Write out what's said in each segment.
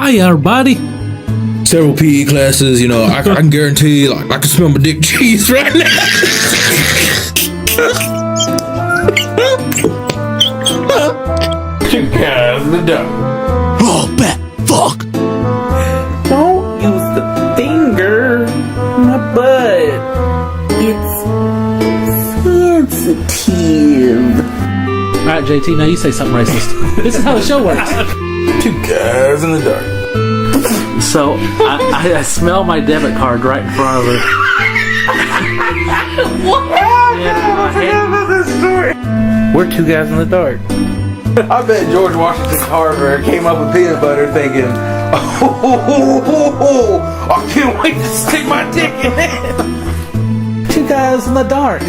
Hi, everybody. Several PE classes, I can guarantee, I can smell my dick cheese right now. Two guys in the dark. Oh, bat, fuck. Don't use the finger in my butt. It's sensitive. Alright, JT, now you say something racist. This is how the show works. Two guys in the dark. So, I smell my debit card right in front of her. We're two guys in the dark. I bet George Washington Carver came up with peanut butter thinking, I can't wait to stick my dick in it. Two guys in the dark.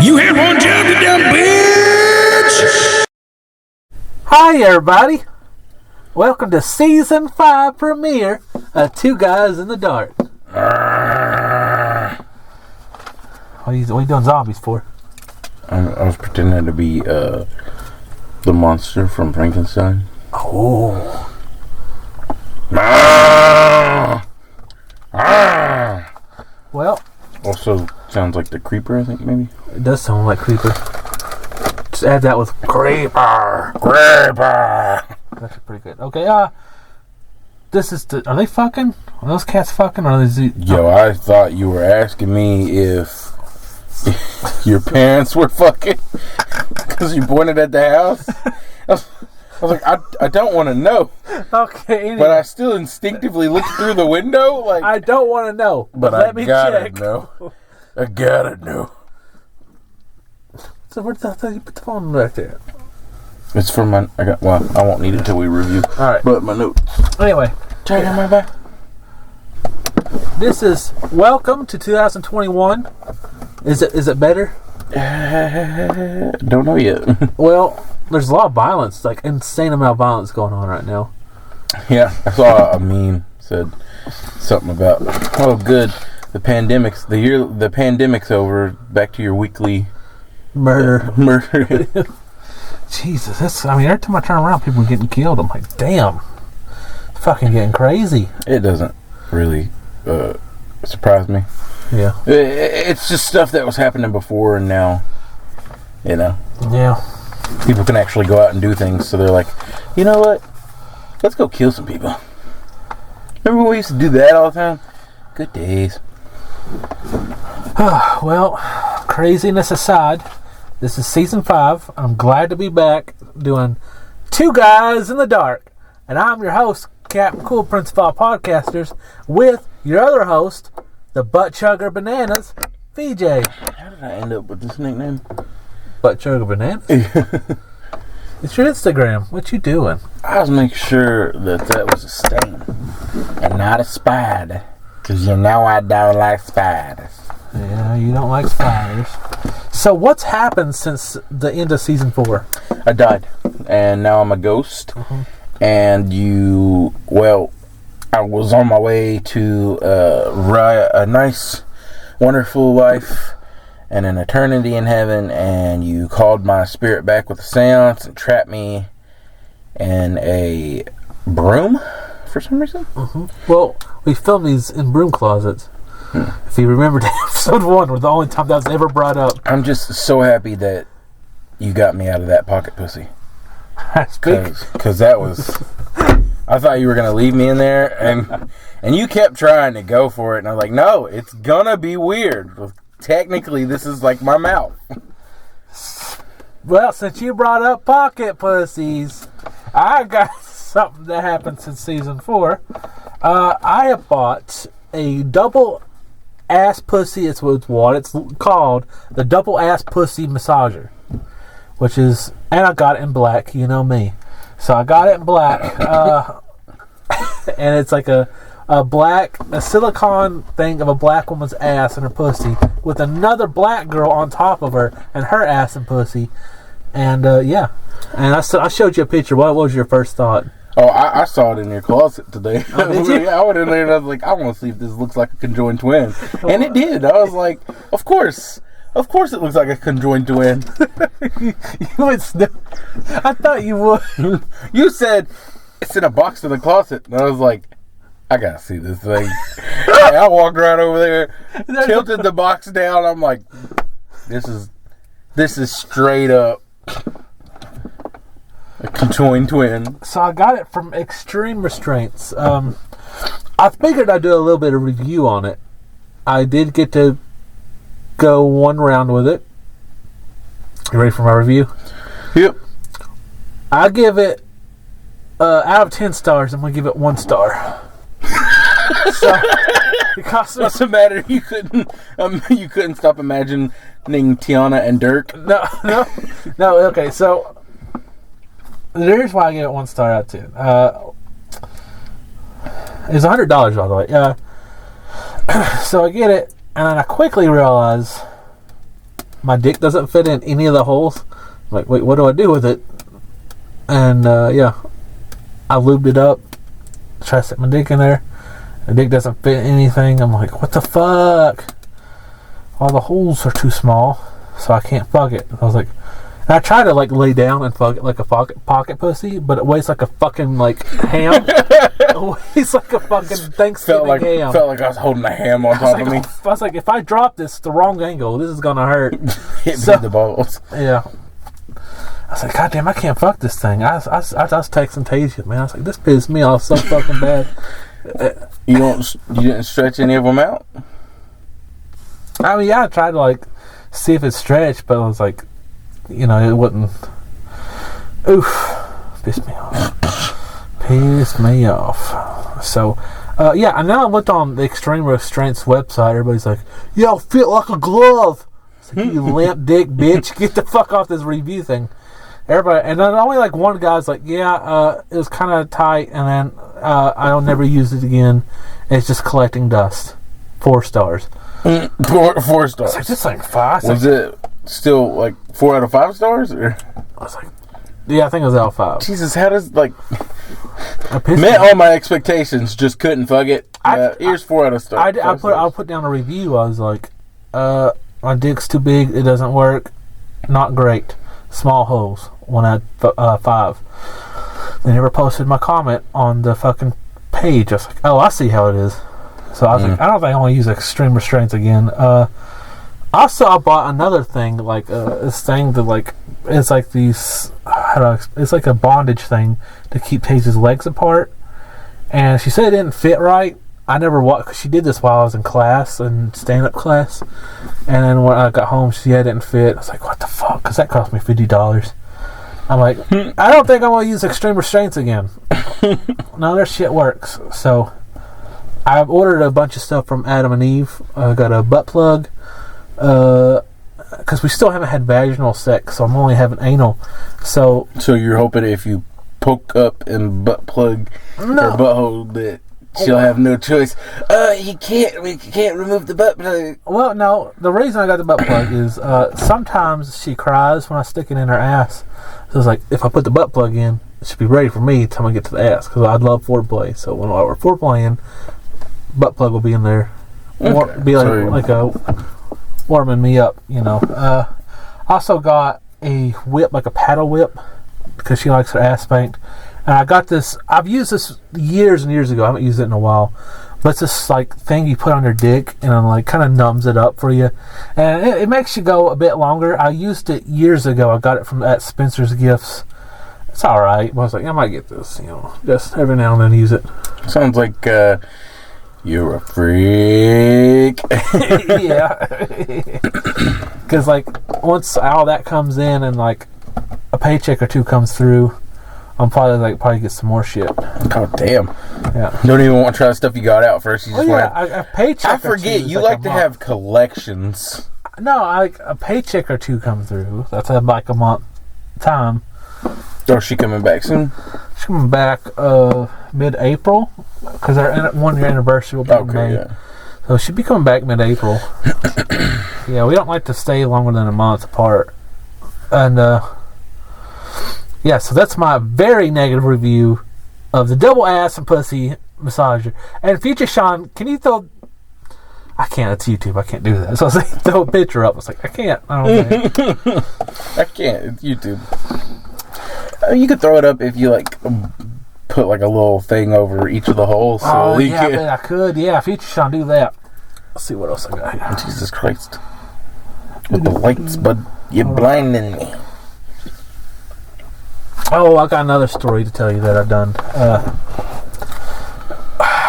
You had one job, you dumb bitch. Hi, everybody. Welcome to Season 5 premiere of Two Guys in the Dark. What are you doing zombies for? I was pretending to be the monster from Frankenstein. Oh. Well, Also sounds like the Creeper, I think, maybe. it does sound like Creeper. Just add that with Creeper. That's pretty good. Okay, this is are they fucking? Are those cats fucking? Or are they Yo, I thought you were asking me if your parents were fucking because you pointed at the house. I was like, I don't want to know. Okay, anyway. But I still instinctively looked through the window, like. I don't want to know. But let I me gotta check. know. I gotta know. So where the hell you put the phone back there? It's from my. I won't need it till we review. All right. But my notes. Anyway, Check on my back. this is welcome to 2021. Is it better? Don't know yet. Well, there's a lot of violence, like insane amount of violence going on right now. Yeah, I saw a meme said something about, oh, good, the pandemic's over. Back to your weekly Murder. murder. Jesus, every time I turn around, people are getting killed. I'm like, damn, it's fucking getting crazy. It doesn't really surprise me. Yeah. It's just stuff that was happening before, and now, Yeah. people can actually go out and do things. So they're like, you know what? Let's go kill some people. Remember when we used to do that all the time? Good days. Well, craziness aside, this is Season 5. I'm glad to be back doing Two Guys in the Dark. And I'm your host, Captain Cool Prince of all podcasters, with your other host, the Butt Chugger Bananas, VJ. How did I end up with this nickname? Butt Chugger Bananas? It's your Instagram. What you doing? I was making sure that was a stain and not a spider. Because you know I don't like spiders. Yeah, you don't like spiders. So what's happened since the end of Season 4? I died. And now I'm a ghost. Mm-hmm. And I was on my way to a nice, wonderful life and an eternity in heaven, and you called my spirit back with a seance and trapped me in a broom for some reason. Mm-hmm. Well, we filmed these in broom closets. If you remember episode 1, was the only time that was ever brought up. I'm just so happy that you got me out of that pocket pussy. Because that was... I thought you were going to leave me in there, and you kept trying to go for it, and I was like, no, it's going to be weird. Well, technically, this is like my mouth. Well, since you brought up pocket pussies, I got something that happened since Season 4. I have bought a double ass pussy. It's what it's called, the double ass pussy massager, which is, and I got it in black. You know me, so I got it in black, and it's like a silicone thing of a black woman's ass and her pussy with another black girl on top of her and her ass and pussy, and yeah. And I showed you a picture. What was your first thought? Oh, I saw it in your closet today. Oh, did you? I went in there and I was like, I want to see if this looks like a conjoined twin. And it did. I was like, of course it looks like a conjoined twin. I thought you would. You said, it's in a box in the closet. And I was like, I gotta see this thing. And I walked right over there, tilted the box down. I'm like, this is straight up a conjoined twin. So I got it from Extreme Restraints. I figured I'd do a little bit of review on it. I did get to go one round with it. You ready for my review? Yep. I give it out of 10 stars. I'm gonna give it 1 star. So because What's the matter? You couldn't stop imagining Tiana and Dirk. no. Okay, so here's why I gave it 1 star out of 10. It's $100, by the way. So I get it, and then I quickly realize my dick doesn't fit in any of the holes. I'm like, wait, what do I do with it? And I lubed it up, tried to stick my dick in there. The dick doesn't fit anything. I'm like, what the fuck? All the holes are too small, so I can't fuck it. I was like, and I tried to like lay down and fuck it like a pocket pussy, but it weighs like a fucking like ham. It weighs like a fucking Thanksgiving ham. Felt like I was holding a ham on top of me. I was like, if I drop this the wrong angle, this is gonna hurt. Hit me in the balls. Yeah. I was like, God damn, I can't fuck this thing. I was texting Tasia, man. I was like, this pissed me off so fucking bad. You didn't stretch any of them out? I mean, yeah, I tried to like see if it stretched, but I was like, you know, it wouldn't. Oof, pissed me off. So, and then I looked on the Extreme Restraints website. Everybody's like, "Yeah, it'll fit like a glove." It's like, you limp dick bitch, get the fuck off this review thing. Everybody, and then only like one guy's like, "Yeah, it was kind of tight," and then I'll never use it again. It's just collecting dust. 4 stars. 4 stars. It's like, this like 5. Was it still like 4 out of 5 stars? Or? I was like, yeah, I think it was out of 5. Jesus, how does like Met all my expectations, just couldn't fuck it. Here's 4 out of stars. I'll put down a review. I was like, my dick's too big. It doesn't work. Not great. Small holes. 1 out of 5. They never posted my comment on the fucking page. I was like, oh, I see how it is. So I was like, I don't think I want to use Extreme Restraints again. Also, I bought another thing, like this thing that like it's like these. It's like a bondage thing to keep Tasia's legs apart. And she said it didn't fit right. I never watched. Cause she did this while I was in class, in stand-up class. And then when I got home, she said it didn't fit. I was like, what the fuck? Because that cost me $50. I'm like, I don't think I want to use Extreme Restraints again. No, their shit works. So I've ordered a bunch of stuff from Adam and Eve. I got a butt plug. Because we still haven't had vaginal sex, so I'm only having anal. So you're hoping if you poke up and butt plug her butthole that she'll have no choice. We can't remove the butt plug. Well, no. The reason I got the butt plug is sometimes she cries when I stick it in her ass. So it's like, if I put the butt plug in, it should be ready for me until I get to the ass. Because I'd love foreplay. So when we're foreplaying, butt plug will be in there. Okay. Be like a warming me up, you know. Also got a whip, like a paddle whip, because she likes her ass spanked. And I got this. I've used this years and years ago. I haven't used it in a while. But it's this like thing you put on your dick, and it like kind of numbs it up for you, and it makes you go a bit longer. I used it years ago. I got it from at Spencer's Gifts. It's all right. But I was like, I might get this, you know, just every now and then use it. Sounds like you're a freak. Yeah, because like once all that comes in and like a paycheck or two comes through, I'm probably get some more shit. Oh damn! Yeah. Don't even want to try the stuff you got out first. You just want. A paycheck. I forget you like to have collections. No, a paycheck or two come through. That's like a month time. Or is she coming back soon? She's coming back mid-April because our 1 year anniversary will be in May. Yeah. So she'll be coming back mid-April. Yeah, we don't like to stay longer than a month apart. And yeah, so that's my very negative review of the double ass and pussy massager. And future Sean, can you throw? I can't. It's YouTube. I can't do that. So I was like, throw a picture up. I was like, I can't. I don't think. I can't. It's YouTube. You could throw it up if you like put like a little thing over each of the holes so Oh, leak yeah, I it. bet I could. Yeah, future Sean, do that. Let's see what else I got here. Jesus Christ. With the lights, bud. You're blinding me. Oh, I got another story to tell you that I've done.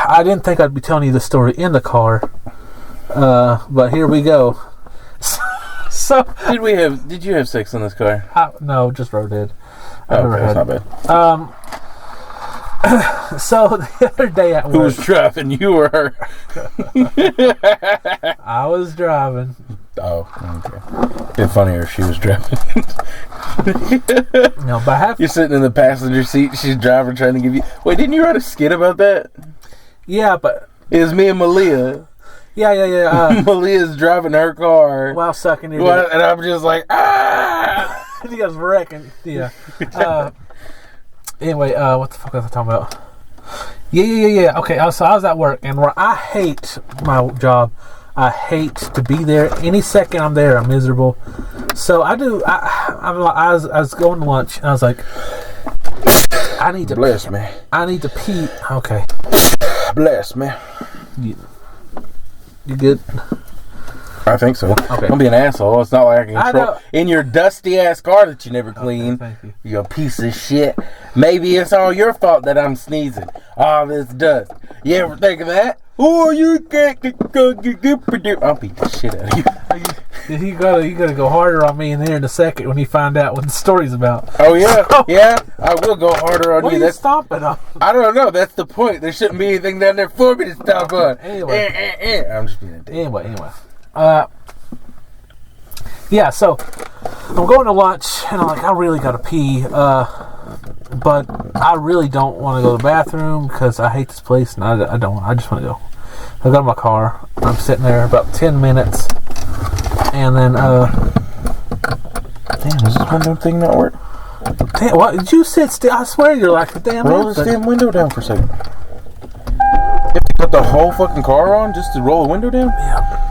I didn't think I'd be telling you the story in the car, but here we go. So, Did you have sex in this car? no, just Ro did. I Oh, never okay, had. that's not bad. So the other day at Who work, was driving? You or her? I was driving. Oh, okay. It'd be funnier if she was driving. No, but I have. You're sitting in the passenger seat. She's driving, trying to give you. Wait, didn't you write a skit about that? Yeah, but It was me and Malia. yeah. Malia's driving her car. While sucking your dick. And I'm just like, ah! You guys wrecking. Yeah. Anyway, what the fuck was I talking about? Yeah. Okay, so I was at work, and where I hate my job. I hate to be there. Any second I'm there, I'm miserable. So I was going to lunch, and I was like, I need to. Bless me. I need to pee. Okay. Bless me. You good? I think so. Okay. Don't be an asshole. It's not like I can I control. know. In your dusty ass car that you never clean. Thank you. You a piece of shit. Maybe it's all your fault that I'm sneezing. All this dust. You ever think of that? Oh, you can't I'll beat the shit out of you. You gotta go harder on me in here in a second when you find out what the story's about. Oh yeah, yeah. I will go harder on What you. are you That's stomping on? I don't know. That's the point. There shouldn't be anything down there for me to stomp on. Anyway. I'm just being a dick. Anyway. Yeah, so I'm going to lunch, and I'm like, I really gotta pee, but I really don't want to go to the bathroom because I hate this place, and I don't. I just want to go. I go to my car. I'm sitting there about 10 minutes, and then Damn, is this window thing not work? damn, what did you sit still? I swear you're like a damn. Roll this infant. damn window down for a second. You have to put the whole fucking car on just to roll the window down? Yeah.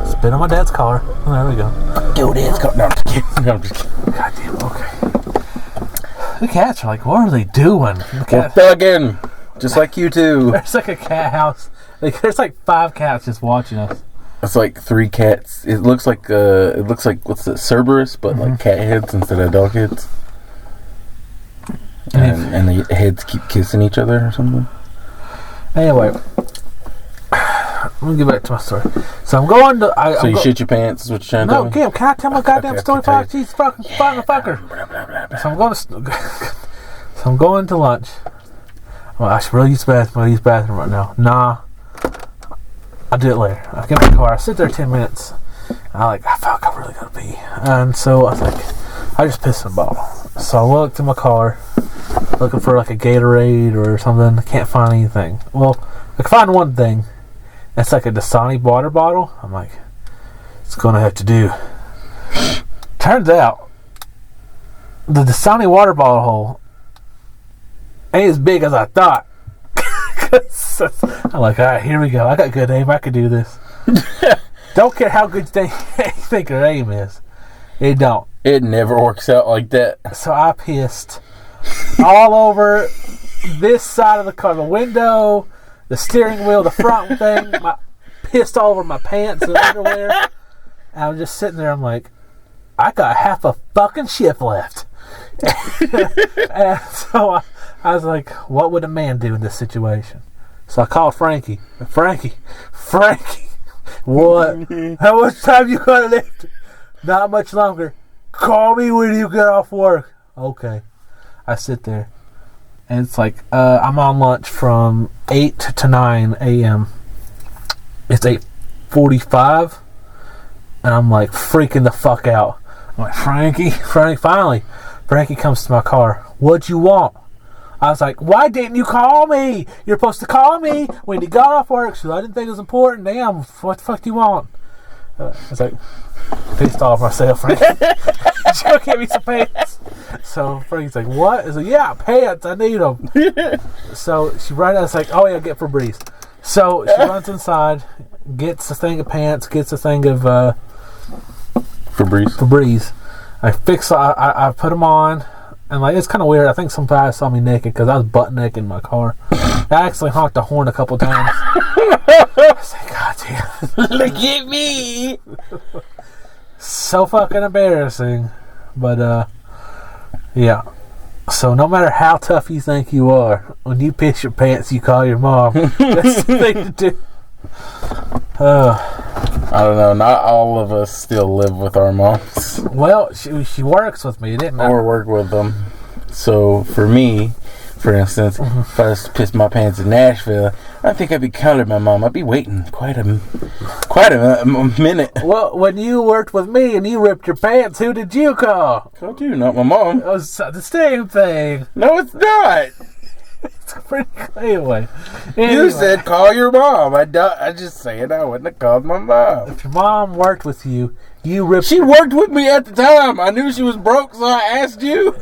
Spit on my dad's collar. Oh, there we go. Yo, dad's car. No, I'm just kidding. No, I'm just kidding. God damn. Okay. The cats are like, what are they doing? The We're cat, thugging. Just like you two. there's like a cat house. Like there's like 5 cats just watching us. It's like 3 cats. It looks like what's it, Cerberus, but like cat heads instead of dog heads. And the heads keep kissing each other or something. Anyway, let me get back to my story. So I'm going to. So you shit your pants is what you're trying to tell No, me? Kim, can I tell my goddamn Okay, story? tell Fuck, she's fucking fucker. So I'm going to. So I'm going to lunch. Well, I should really use the bathroom. I'll use the bathroom right now. Nah, I'll do it later. I get in my car. I sit there 10 minutes. And I'm like, fuck, I really gotta pee. And so I was like, I just pissed in a bottle. So I looked in my car, looking for like a Gatorade or something. I can't find anything. Well, I can find one thing. It's like a Dasani water bottle. I'm like, it's gonna have to do. Turns out, the Dasani water bottle hole ain't as big as I thought. I'm like, all right, here we go. I got good aim. I can do this. Don't care how good you think your aim is. It don't. It never works out like that. So I pissed all over this side of the car, the window, the steering wheel, the front thing. Pissed all over my pants and underwear. And I was just sitting there. I'm like, I got half a fucking shift left. And so I was like, what would a man do in this situation? So I called Frankie. Frankie, what? How much time you got left? Not much longer. Call me when you get off work. Okay. I sit there. And it's like, I'm on lunch from 8 to 9 a.m. It's 8:45. And I'm like freaking the fuck out. I'm like, Frankie, finally. Frankie comes to my car. What'd you want? I was like, why didn't you call me? You're supposed to call me when you got off work. So I didn't think it was important. Damn, what the fuck do you want? I was like, pissed off myself, Frankie. She'll give me some pants. So Frankie's like, what? I was like, yeah, pants. I need them. So she runs. I was like, oh yeah, get Febreze. So she runs inside, gets a thing of pants, gets a thing of Febreze. I put them on, and And like it's kind of weird. I think some guys saw me naked because I was butt naked in my car. I actually honked the horn a couple times. I was like, God damn, Look at me. so fucking embarrassing. But yeah. So no matter how tough you think you are, when you piss your pants, you call your mom. That's the thing to do. I don't know. Not all of us still live with our moms Well, she works with me, didn't I? or work with them. So for me, for instance, if I was to piss my pants in Nashville, I think I'd be calling my mom. I'd be waiting quite a minute. Well, when you worked with me and you ripped your pants, who did you call? Told you, not my mom. It was the same thing. No, it's not. It's pretty anyway. You said call your mom. I just said I wouldn't have called my mom. If your mom worked with you, you ripped. She worked with me at the time. I knew she was broke, so I asked you.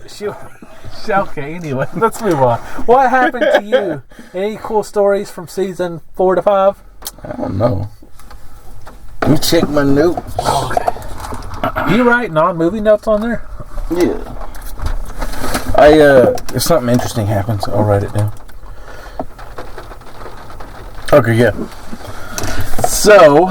Okay, anyway, let's move on. What happened to you? Any cool stories from season 4 to 5? I don't know. Let me check my notes. Do you write non-movie notes on there? Yeah. If something interesting happens, I'll write it down. Okay, yeah. So,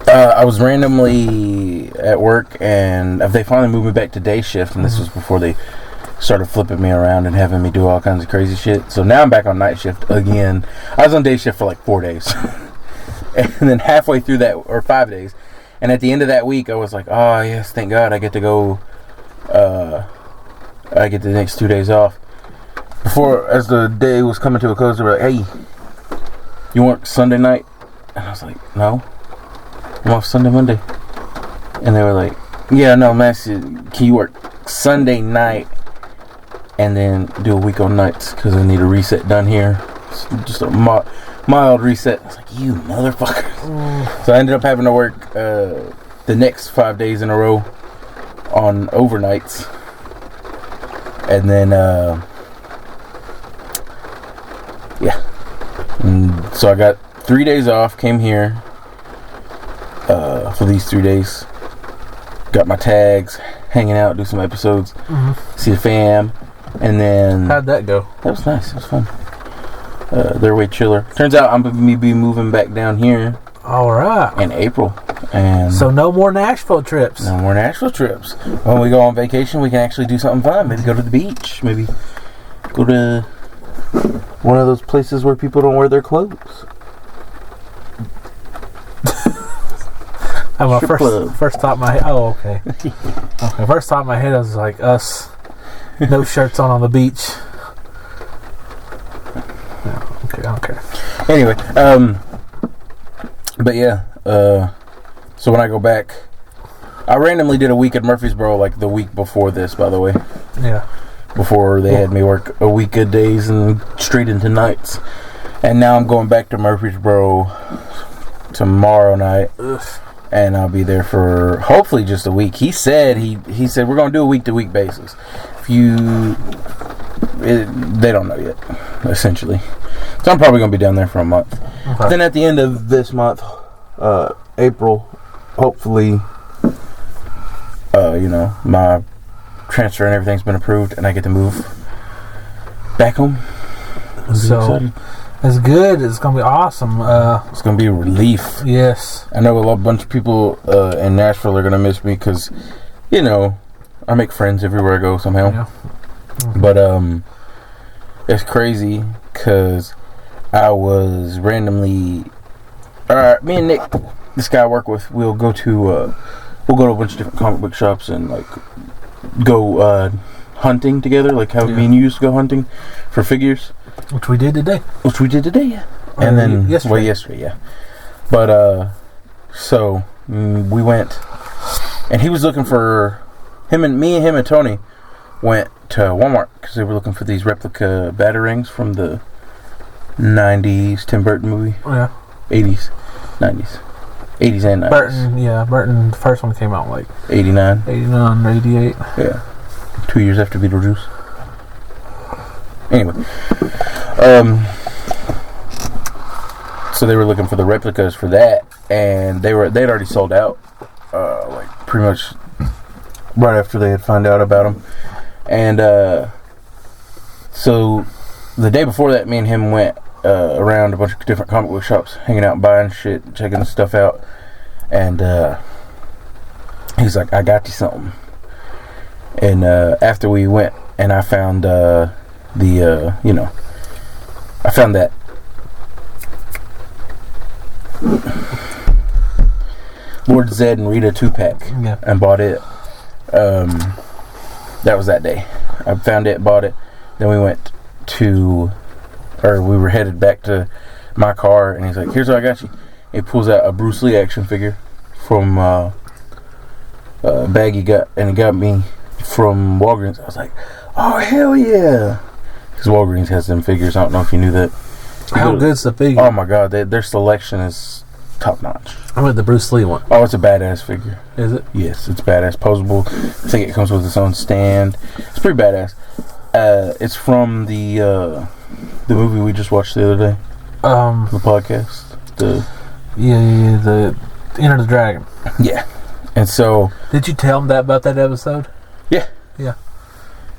I was randomly at work, and they finally moved me back to day shift, and this was before they started flipping me around and having me do all kinds of crazy shit. So now I'm back on night shift again. I was on day shift for like 4 days. And then halfway through that, or 5 days, and at the end of that week, I was like, oh, yes, thank God I get to go, I get the next 2 days off. Before, as the day was coming to a close, they were like, hey, you work Sunday night? And I was like, no, I'm off Sunday, Monday. And they were like, yeah, no, Max, can you work Sunday night and then do a week on nights because I need a reset done here. So just a mild reset. I was like, you motherfucker. So I ended up having to work the next 5 days in a row on overnights. And then, yeah. And so I got 3 days off, came here for these 3 days. Got my tags, hanging out, do some episodes, see the fam, and then... How'd that go? That was nice. It was fun. They're way chiller. Turns out I'm going to be moving back down here All right. in April. And So no more Nashville trips. no more Nashville trips. When we go on vacation, we can actually do something fun. Maybe go to the beach. Maybe go to one of those places where people don't wear their clothes. My Strip club. first thought in my head. Oh, okay. Okay. First thought in my head was like us, no shirts on the beach. Yeah, okay. Anyway, but yeah, so when I go back, I randomly did a week at Murfreesboro like the week before this, by the way. Yeah. Before they had me work a week of days and straight into nights. And now I'm going back to Murfreesboro tomorrow night. Ugh. And I'll be there for hopefully just a week. He said he said we're going to do a week-to-week basis. They don't know yet, essentially. So I'm probably going to be down there for a month. Okay. Then at the end of this month, April, hopefully, my transfer and everything's been approved, and I get to move back home. So excited. it's good. It's gonna be awesome. It's going to be a relief. Yes. I know a bunch of people in Nashville are going to miss me because, I make friends everywhere I go somehow. Yeah. But it's crazy because I was randomly... me and Nick, this guy I work with, we'll go to a bunch of different comic book shops and like go hunting together, like how me and you used to go hunting for figures. Which we did today. Yeah. And then Yesterday. yeah. But so we went, and he was looking for me and Tony went to Walmart because they were looking for these replica Batarangs from the 90s Tim Burton movie. Yeah. 80s, 90s, 80s and 90s. Burton. The first one came out like 89. 89, 88. Yeah. 2 years after Beetlejuice. Anyway, so they were looking for the replicas for that, and they'd already sold out, like pretty much right after they had found out about him. And so the day before that, me and him went around a bunch of different comic book shops, hanging out, buying shit, checking the stuff out. And he's like, I got you something. And after we went, and I found I found that Lord Zed and Rita 2-pack, and bought it. That was that day. I found it, bought it. Then we were headed back to my car, and he's like, here's what I got you. He pulls out a Bruce Lee action figure from a bag he got me from Walgreens. I was like, oh, hell yeah. Because Walgreens has them figures. I don't know if you knew that. How good's the figure? Oh my god, their selection is top notch. I meant the Bruce Lee one. Oh, it's a badass figure. Is it? Yes, it's badass. Posable. I think it comes with its own stand. It's pretty badass. It's from the movie we just watched the other day. The podcast. The Enter the Dragon. Yeah. And so, did you tell him about that episode? Yeah. Yeah.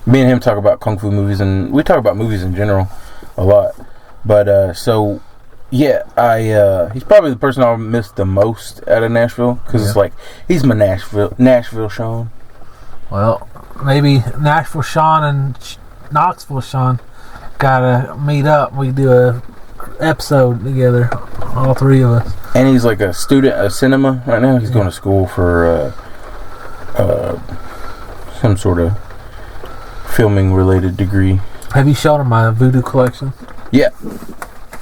Me and him talk about kung fu movies, and we talk about movies in general a lot. But so yeah, he's probably the person I'll miss the most out of Nashville, because it's like he's my Nashville Sean. Well, maybe Nashville Sean and Knoxville Sean gotta meet up. We do a episode together, all three of us. And he's like a student of cinema right now. He's going to school for some sort of filming related degree. Have you shown him my voodoo collection? Yeah.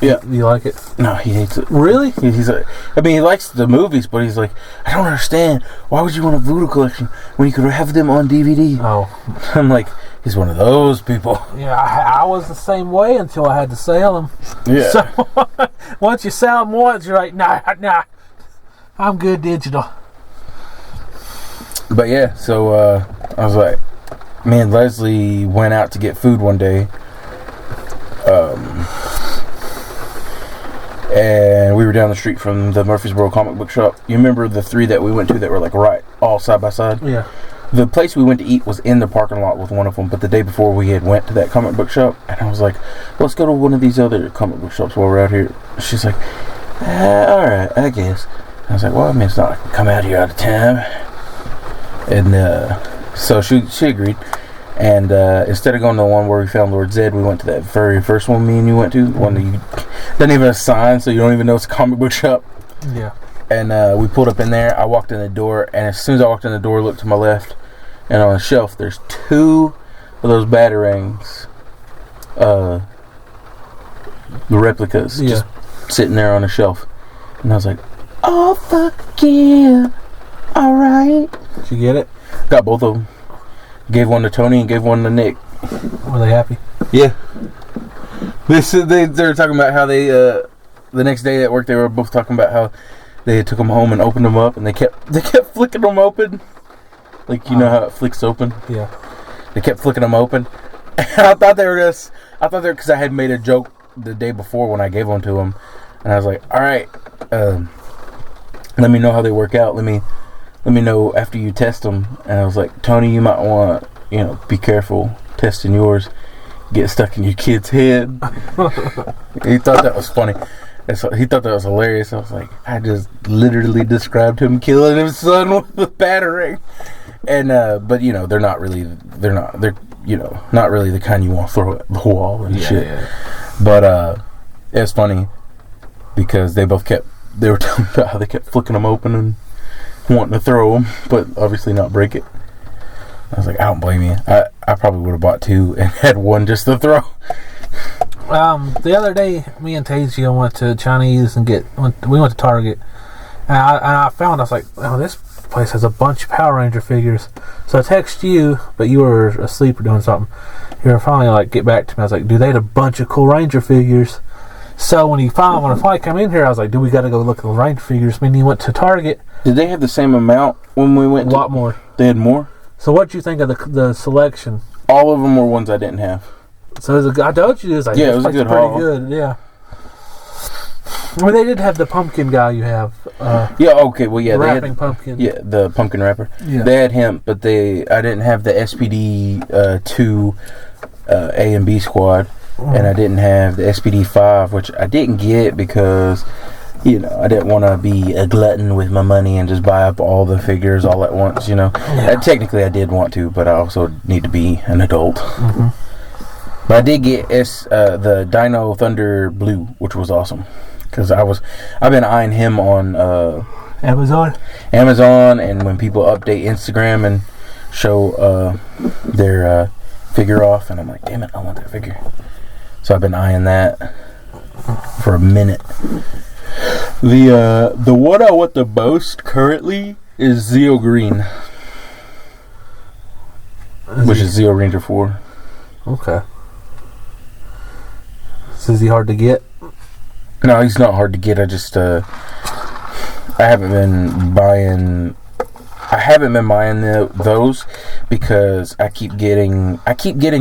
Yeah. Do you like it? No, he hates it. Really? He's like, I mean, he likes the movies, but he's like, I don't understand. Why would you want a voodoo collection when you could have them on DVD? Oh. I'm like, he's one of those people. Yeah, I was the same way until I had to sell them. Yeah. So once you sell them once, you're like, nah, I'm good digital. But yeah, so I was like, me and Leslie went out to get food one day. And we were down the street from the Murfreesboro comic book shop. You remember the three that we went to that were like right all side by side? Yeah. The place we went to eat was in the parking lot with one of them, but the day before we had went to that comic book shop, and I was like, let's go to one of these other comic book shops while we're out here. She's like, alright, I guess. I was like, well, I mean, it's not like we come out here all the time. And so she agreed. And instead of going to the one where we found Lord Zed, we went to that very first one me and you went to. The one that you doesn't even have a sign, so you don't even know it's a comic book shop. Yeah. And we pulled up in there. I walked in the door, and as soon as I walked in the door, looked to my left, and on the shelf, there's two of those batarangs, the replicas, just sitting there on a shelf. And I was like, oh, fuck yeah. All right. Did you get it? Got both of them. Gave one to Tony and gave one to Nick. Were they happy? Yeah. They said they were talking about how they the next day at work they were both talking about how they took them home and opened them up, and they kept flicking them open, like you know how it flicks open. Yeah. They kept flicking them open. And I thought they were because I had made a joke the day before when I gave them to them, and I was like, all right, let me know how they work out. Let me know after you test them. And I was like, Tony, you might want to, be careful testing yours. Get stuck in your kid's head. He thought that was funny. And so he thought that was hilarious. I was like, I just literally described him killing his son with a battering. And but they're not really the kind you want to throw at the wall and shit. Yeah. But it's funny because they were telling me about how they kept flicking them open and wanting to throw them, but obviously not break it. I was like, I don't blame you. I probably would have bought two and had one just to throw. The other day, me and Tazio went to Chinese and we went to Target, and I was like, oh, this place has a bunch of Power Ranger figures. So I texted you, but you were asleep or doing something. You were finally like, get back to me. I was like, dude, they had a bunch of cool Ranger figures. So when I finally come in here, I was like, dude, we got to go look at the Ranger figures. I mean, you went to Target. Did they have the same amount when we went? A lot more. They had more? So what did you think of the selection? All of them were ones I didn't have. So I told you, it was like, yeah, it was a good haul. Pretty good, yeah. Well, they did have the pumpkin guy you have. Yeah. Okay. Well, yeah. They Rapping had, pumpkin. yeah, the pumpkin rapper. Yeah. They had him, but I didn't have the SPD 2 A and B squad, and I didn't have the SPD 5, which I didn't get because I didn't want to be a glutton with my money and just buy up all the figures all at once. Technically I did want to, but I also need to be an adult. Mm-hmm. But I did get the Dino Thunder Blue, which was awesome because I've been eyeing him on Amazon, and when people update Instagram and show their figure off, and I'm like, damn it, I want that figure. So I've been eyeing that for a minute. The one I want the most currently is Zeo Green, which is Zeo Ranger 4. Okay. So is he hard to get? No, he's not hard to get. I just I haven't been buying those because I keep getting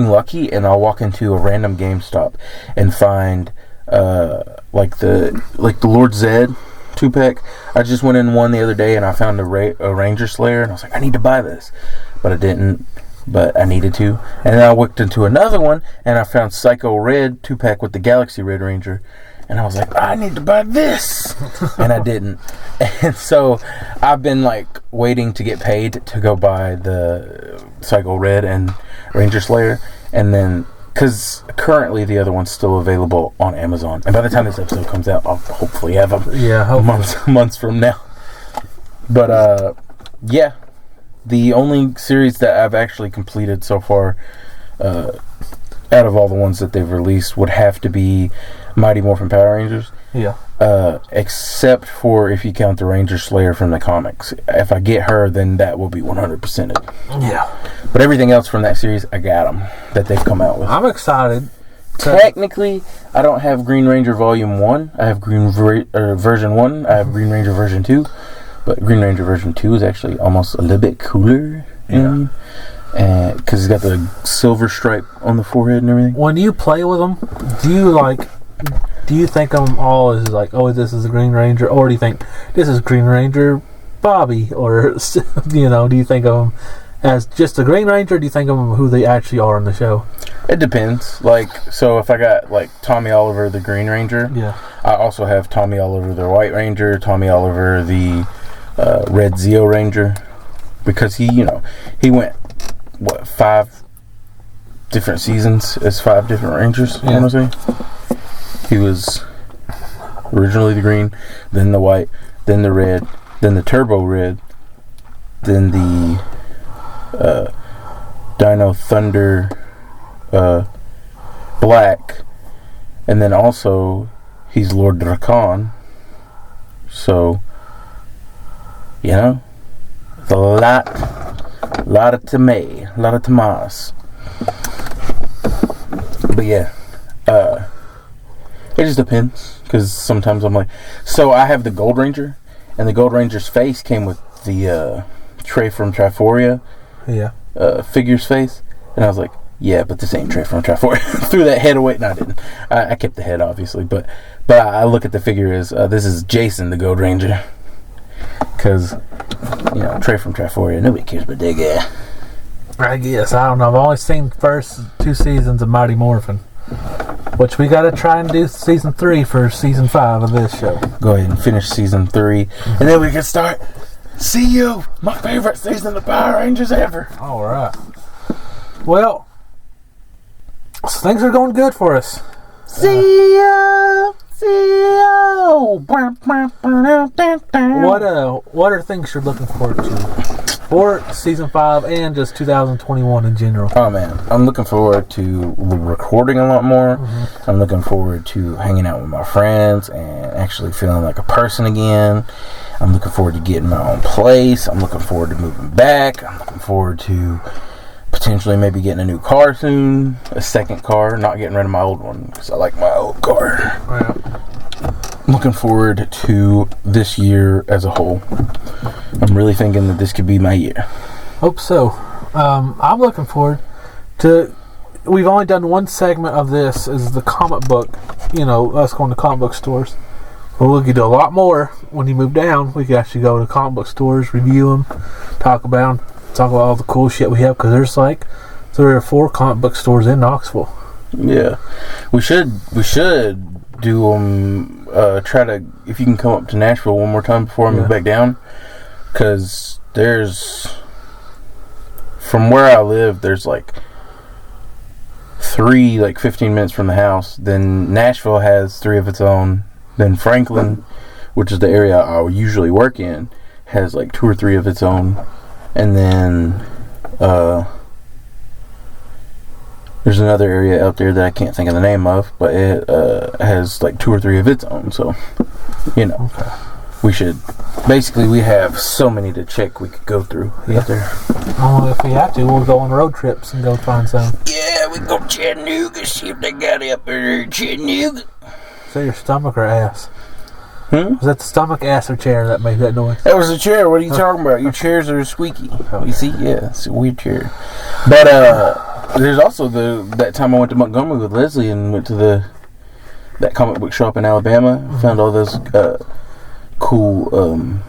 lucky, and I'll walk into a random GameStop and find like the Lord Zed 2-pack. I just went in one the other day and I found a Ranger Slayer, and I was like, I need to buy this, but I didn't. But I needed to. And then I walked into another one and I found Psycho Red 2-pack with the Galaxy Red Ranger. And I was like, I need to buy this. And I didn't. And so I've been waiting to get paid to go buy the Psycho Red and Ranger Slayer. And then, because currently the other one's still available on Amazon. And by the time this episode comes out, I'll hopefully have them. Yeah, months from now. But, yeah. The only series that I've actually completed so far, out of all the ones that they've released, would have to be Mighty Morphin Power Rangers. Yeah. Except for if you count the Ranger Slayer from the comics. If I get her, then that will be 100%ed. Yeah. But everything else from that series, I got them that they've come out with. I'm excited. Technically, I don't have Green Ranger Volume 1. I have Version 1. I have Green Ranger Version 2. But Green Ranger Version 2 is actually almost a little bit cooler. Yeah. Because he's got the silver stripe on the forehead and everything. When you play with them, do you think of them all as oh, this is the Green Ranger, or do you think this is Green Ranger Bobby, or do you think of them as just the Green Ranger, or do you think of them who they actually are in the show? It depends. So if I got Tommy Oliver the Green Ranger, yeah, I also have Tommy Oliver the White Ranger, Tommy Oliver the Red Zeo Ranger, because he went 5 different seasons as 5 different Rangers. Yeah. I want to say he was originally the green, then the white, then the red, then the Turbo Red, then the Dino Thunder Black, and then also he's Lord Drakkon. So it's a lot of Tomas. But yeah, it just depends, because sometimes I'm so I have the Gold Ranger, and the Gold Ranger's face came with the Trey from Triforia figure's face, and I was like, yeah, but this ain't Trey from Triforia. Threw that head away. No, I didn't. I kept the head, obviously, but I look at the figure as this is Jason the Gold Ranger, because Trey from Triforia, nobody cares about that guy. I guess. I don't know. I've only seen the first 2 seasons of Mighty Morphin, which we got to try and do season 3 for season 5 of this show. Go ahead and finish season 3, and then we can start See You, my favorite season of Power Rangers ever. All right. Well, so things are going good for us. See you. What are things you're looking forward to for season 5 and just 2021 in general? Oh man, I'm looking forward to recording a lot more. Mm-hmm. I'm looking forward to hanging out with my friends and actually feeling like a person again. I'm looking forward to getting my own place. I'm looking forward to moving back. I'm looking forward to potentially maybe getting a new car soon, a second car, not getting rid of my old one because I like my old car. Yeah. I'm looking forward to this year as a whole. I'm really thinking that this could be my year. Hope so. I'm looking forward to. We've only done one segment of this, is the comic book. Us going to comic book stores. Well, we could do a lot more when you move down. We could actually go to comic book stores, review them, talk about all the cool shit we have, because there's like 3 or 4 comic book stores in Knoxville. Yeah, we should do them. Try to, if you can come up to Nashville one more time before I move back down, because from where I live, there's like 3 like 15 minutes from the house. Then Nashville has 3 of its own. Then Franklin, which is the area I usually work in, has like 2 or 3 of its own. And then there's another area out there that I can't think of the name of, but it has like 2 or 3 of its own. So, we should. Basically, we have so many to check we could go through out there. Well, if we have to, we'll go on road trips and go find some. Yeah, we go to Chattanooga, see if they got it up there in Chattanooga. Is that your stomach or ass? Hmm? Was that the stomach, ass, or chair that made that noise? That was a chair. What are you talking about? Your chairs are squeaky. You see? Yeah, it's a weird chair. But there's also that time I went to Montgomery with Leslie and went to that comic book shop in Alabama. Found all those cool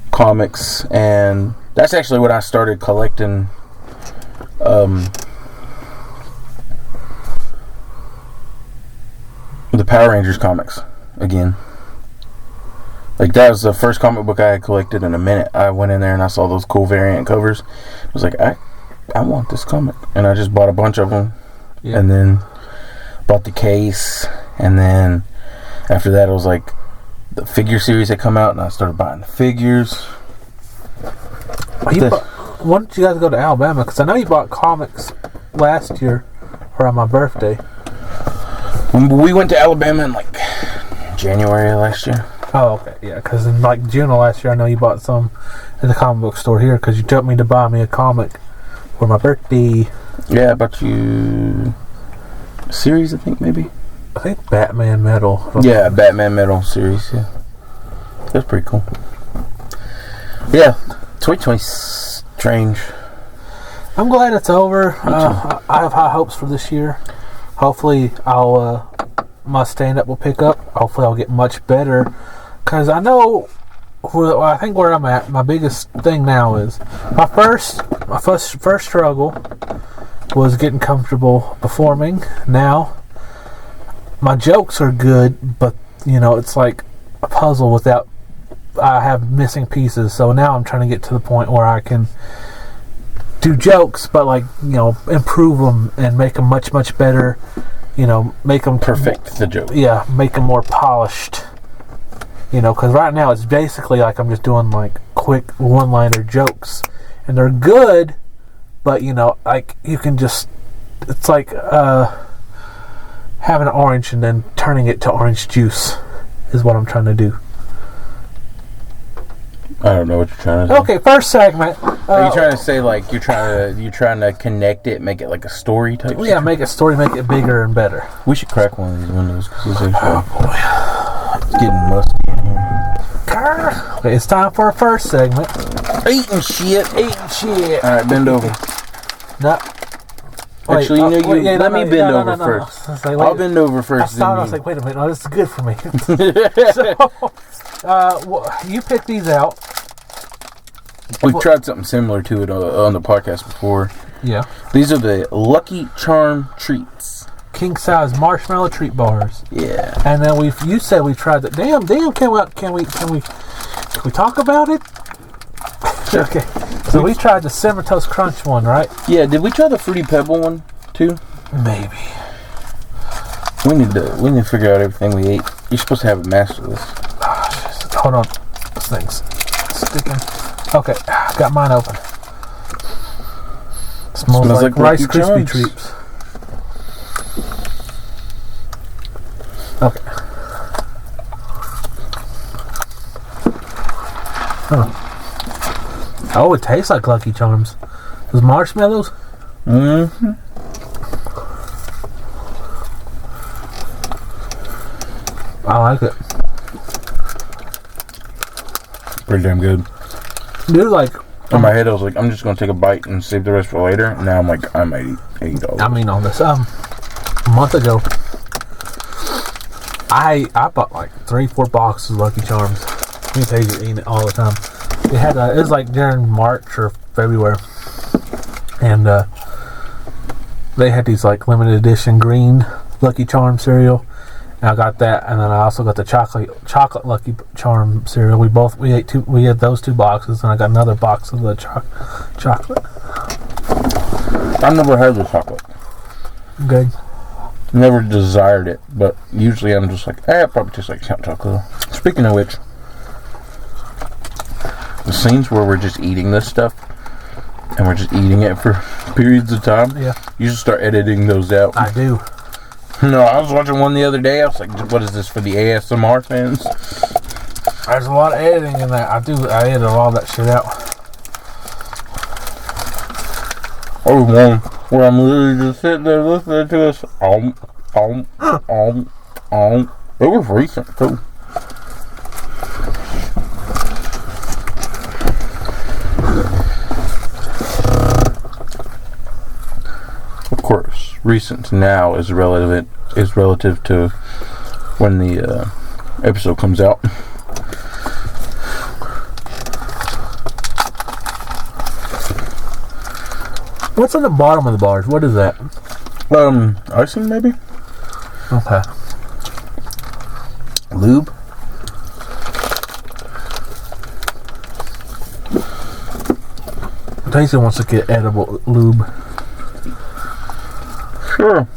comics, and that's actually when I started collecting the Power Rangers comics again. Like, that was the first comic book I had collected in a minute. I went in there and I saw those cool variant covers. I was like, I want this comic, and I just bought a bunch of them. And then bought the case, and then after that, it was like the figure series had come out, and I started buying the figures. Why don't you guys go to Alabama? Because I know you bought comics last year around my birthday. We went to Alabama in like January last year. Oh, okay, yeah. Because in like June of last year, I know you bought some at the comic book store here. Because you told me to buy me a comic for my birthday. Yeah, I bought you a series, I think, maybe. I think Batman Metal. Yeah, Batman Metal series. Yeah, that's pretty cool. Yeah, 2020's strange. I'm glad it's over. I have high hopes for this year. Hopefully, my stand-up will pick up. Hopefully, I'll get much better. Because I know, I think where I'm at, my biggest thing now is my first struggle was getting comfortable performing. Now, my jokes are good, but it's like a puzzle without. I have missing pieces. So now I'm trying to get to the point where I can do jokes, but improve them and make them much, much better. Make them perfect the joke. Yeah, make them more polished. Because right now it's basically like I'm just doing like quick one-liner jokes, and they're good, but like you can just. It's like having an orange and then turning it to orange juice is what I'm trying to do. I don't know what you're trying to say. Okay, first segment. Are you trying to say like you're trying to connect it, make it like a story type? Yeah, make a story, make it bigger and better. We should crack one of these windows because it's getting musty in here. Okay, it's time for our first segment. Eating shit. All right, bend over. No. Actually, let me bend over first. I'll bend over first. I was like, wait a minute, no, this is good for me. You pick these out. We've tried something similar to it on the podcast before. Yeah. These are the Lucky Charm treats. King size marshmallow treat bars. Yeah. And then you said we tried that. Damn, can we talk about it? Okay. So we tried the Cinnamon Toast Crunch one, right? Yeah, did we try the Fruity Pebble one too? Maybe. We need to figure out everything we ate. You're supposed to have a master list. Hold on. This thing's sticking. Okay, got mine open. Smells like Rice Krispie treats. Okay. Huh. Oh, it tastes like Lucky Charms. Those marshmallows? Mm-hmm. I like it. Pretty damn good. Dude, like... In my head, I was like, I'm just going to take a bite and save the rest for later. And now I'm like, I might eat all I mean, on this, a month ago, I bought like 3-4 boxes of Lucky Charms. Me and Tasia eating it all the time. It had it was like during March or February, and they had these like limited edition green Lucky Charm cereal. And I got that, and then I also got the chocolate Lucky Charm cereal. We had those 2 boxes, and I got another box of the chocolate. I've never had the chocolate. Good. Never desired it, but usually I'm just like, it probably tastes like chocolate. Speaking of which, the scenes where we're just eating this stuff, and we're just eating it for periods of time, Yeah. You should start editing those out. I do. No, I was watching one the other day. I was like, what is this for the ASMR fans? There's a lot of editing in that. I edit a lot of that shit out. Oh, one where I'm literally just sitting there listening to us. It was recent, too. Of course, recent now is relative to when the episode comes out. What's on the bottom of the bars? What is that? Icing maybe? Okay. Lube? Tasia wants to get edible lube. Sure.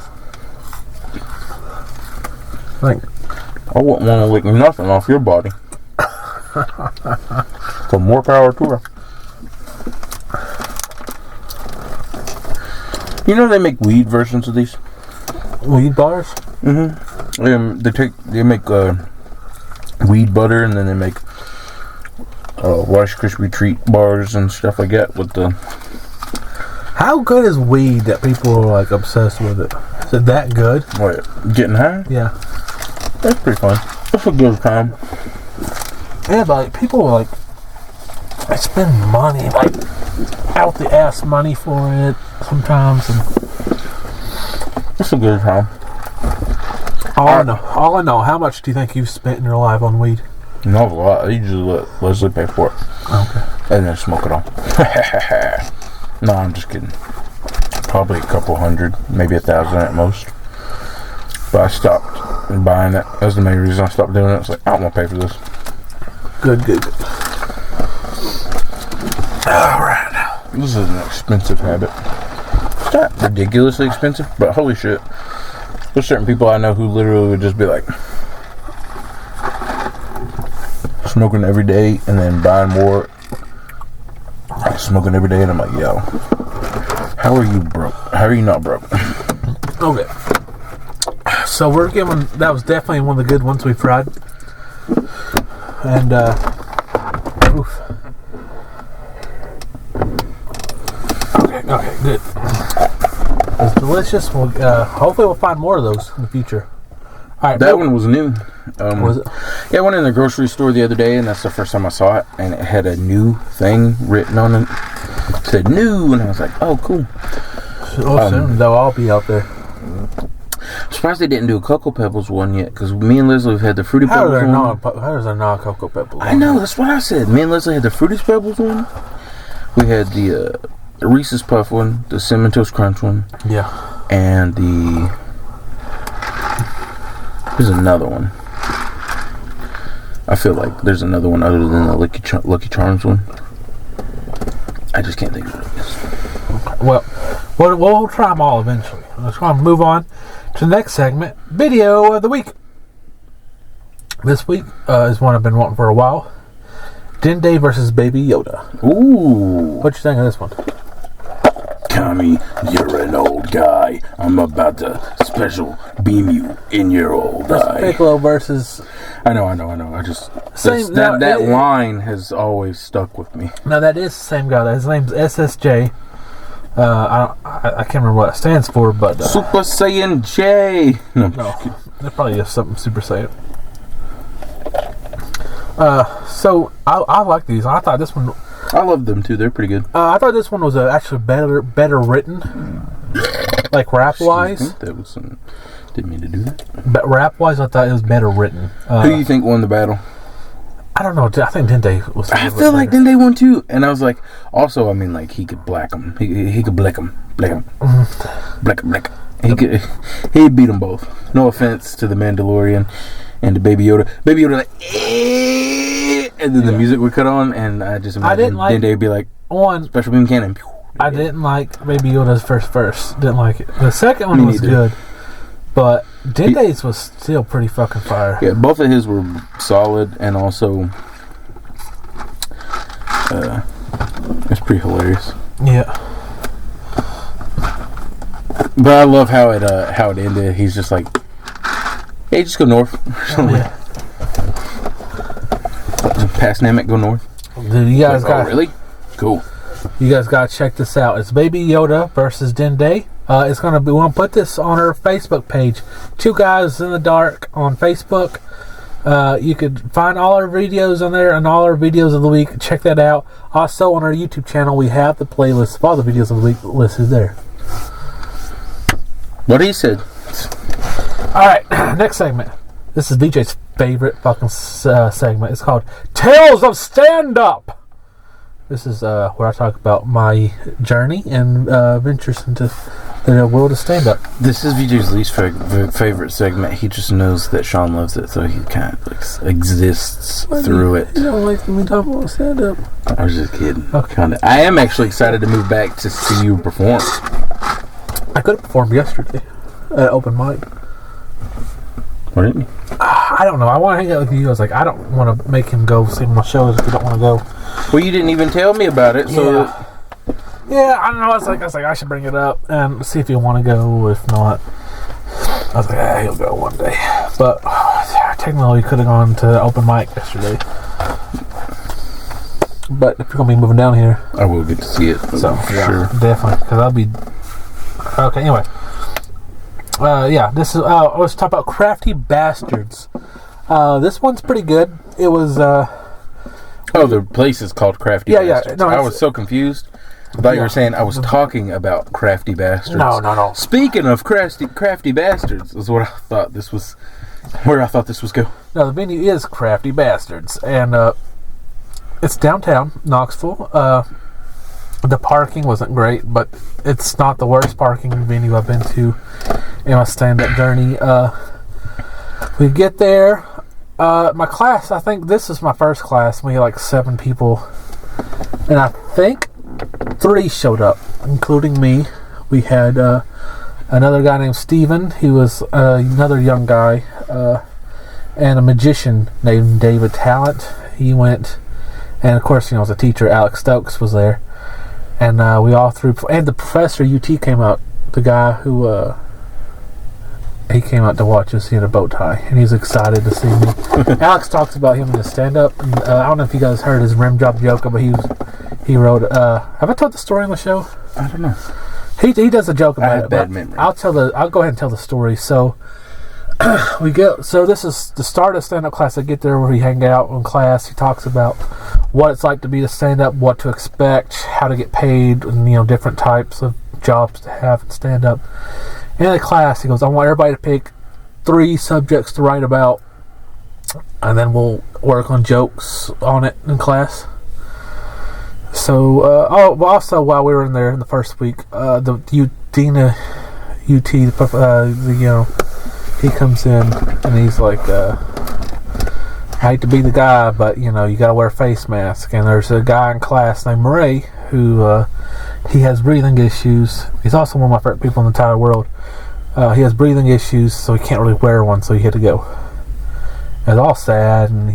Like, I wouldn't want to lick nothing off your body. So more power to her. You know they make weed versions of these? weed bars? Mm-hmm. They make weed butter, and then they make Rice Krispie treat bars and stuff like that with the... How good is weed that people are like obsessed with it? Is it that good? What, getting high? Yeah. That's pretty fun. That's a good time. Yeah, but like, people like they spend money, like out the ass money for it sometimes, and It's a good time. all I know, how much do you think you've spent in your life on weed? Not a lot. I usually let Leslie pay for it. Okay. And then smoke it all. No, I'm just kidding. Probably a couple hundred, maybe 1,000 at most. But I stopped buying it. That's the main reason I stopped doing it. It's like, I don't want to pay for this. Good. Alright. This is an expensive habit. It's not ridiculously expensive, but holy shit. There's certain people I know who literally would just be like smoking every day and then buying more. Smoking every day, and I'm like, yo, how are you broke? How are you not broke? Okay. So we're giving, that was definitely one of the good ones we've tried. And, oof. Okay, good. It's delicious. We'll, hopefully we'll find more of those in the future. Alright, That one was new. was it? Yeah, I went in the grocery store the other day, and that's the first time I saw it, and it had a new thing written on it. It said new, and I was like, oh, cool. Soon they'll all be out there. I'm surprised they didn't do a Cocoa Pebbles one yet, because me and Leslie have had the Fruity How Pebbles one. is there not Cocoa Pebbles? I know, that's what I said. Me and Leslie had the Fruity Pebbles one. We had the Reese's Puff one, the Cinnamon Toast Crunch one, Yeah. and there's another one. I feel like there's another one other than the Lucky Charms one. I just can't think of what it is. Well, we'll try them all eventually. Let's go on, move on to the next segment, video of the week. This week is one I've been wanting for a while. Dende versus Baby Yoda. Ooh. What you think of this one? Tommy, you're an old guy. I'm about to special beam you in your old eye. Piccolo versus... I know. I just... Same- that no, it- line has always stuck with me. Now that is the same guy. His name's SSJ. I can't remember what it stands for, but... Super Saiyan J. No. That probably is something Super Saiyan. So I like these. I thought this one. I love them too. They're pretty good. I thought this one was actually better written, like rap wise. That was some Didn't mean to do that. But rap-wise, I thought it was better written. Who do you think won the battle? I don't know. I think Dende was. I feel like Dende won too. And I was like, also, I mean, like, he could black him. He could black him. Black him. Black him. Black him. He'd beat them both. No offense to the Mandalorian and to Baby Yoda. Baby Yoda, like, and then the music would cut on, and I just imagine Dende would be like, special beam cannon. I didn't like Baby Yoda's first verse. Didn't like it. The second one was good, but Dende's was still pretty fucking fire. Yeah, both of his were solid, and also it's pretty hilarious. Yeah. But I love how it ended. He's just like, hey, just go north. Yeah. Past Namek, go north. Dude, you guys got really cool. You guys gotta check this out. It's Baby Yoda versus Dende. It's gonna be. We're gonna put this on our Facebook page. Two Guys in the Dark on Facebook. You could find all our videos on there and all our videos of the week. Check that out. Also on our YouTube channel, we have the playlist of all the videos of the week listed there. What he said. All right, next segment. This is VJ's favorite fucking segment. It's called Tales of Stand Up. This is where I talk about my journey and ventures into the world of stand up. This is VJ's least favorite segment. He just knows that Sean loves it, so he kind of exists through it. You don't like me talking about stand up? I was just kidding. Okay. Kinda. I am actually excited to move back to see you perform. I could have performed yesterday at open mic. Why didn't you? I don't know. I want to hang out with you. I was like, I don't want to make him go see my shows if he don't want to go. Well, you didn't even tell me about it, so. Yeah, I don't know. I was like, I should bring it up and see if he'll want to go. If not, I was like, he'll go one day. But technically, he could have gone to open mic yesterday. But if you're gonna be moving down here, I will get to see it. so yeah, definitely, because I'll be okay. Anyway, this is. Let's talk about Crafty Bastards. This one's pretty good. It was. Oh, the place is called Crafty Bastards. No, I was so confused. I thought you were saying I was talking about Crafty Bastards. No. Speaking of crafty Bastards, is what I thought this was. Where I thought this was go. No, the venue is Crafty Bastards, and it's downtown Knoxville. The parking wasn't great, but it's not the worst parking venue I've been to in my stand-up journey. We get there. My class, I think this is my first class. We had like 7 people, and I think 3 showed up, including me. We had another guy named Steven. He was another young guy, and a magician named David Talent. He went, and of course, as a teacher, Alex Stokes was there, and we all threw. And the professor UT came out. The guy who he came out to watch us in a bow tie, and he's excited to see me. Alex talks about him in his stand-up. I don't know if you guys heard his rim job joke, but he wrote. Have I told the story on the show? I don't know. He does a joke about it. Bad memory. I'll go ahead and tell the story. So we go. So this is the start of stand-up class. I get there where we hang out in class. He talks about what it's like to be a stand-up, what to expect, how to get paid, and different types of jobs to have in stand-up. In the class, he goes, I want everybody to pick 3 subjects to write about, and then we'll work on jokes on it in class. So, also while we were in there in the first week, Dina UT, he comes in and he's like, I hate to be the guy, but you gotta wear a face mask. And there's a guy in class named Ray who he has breathing issues. He's also one of my favorite people in the entire world. He has breathing issues, so he can't really wear one, so he had to go. It's all sad, and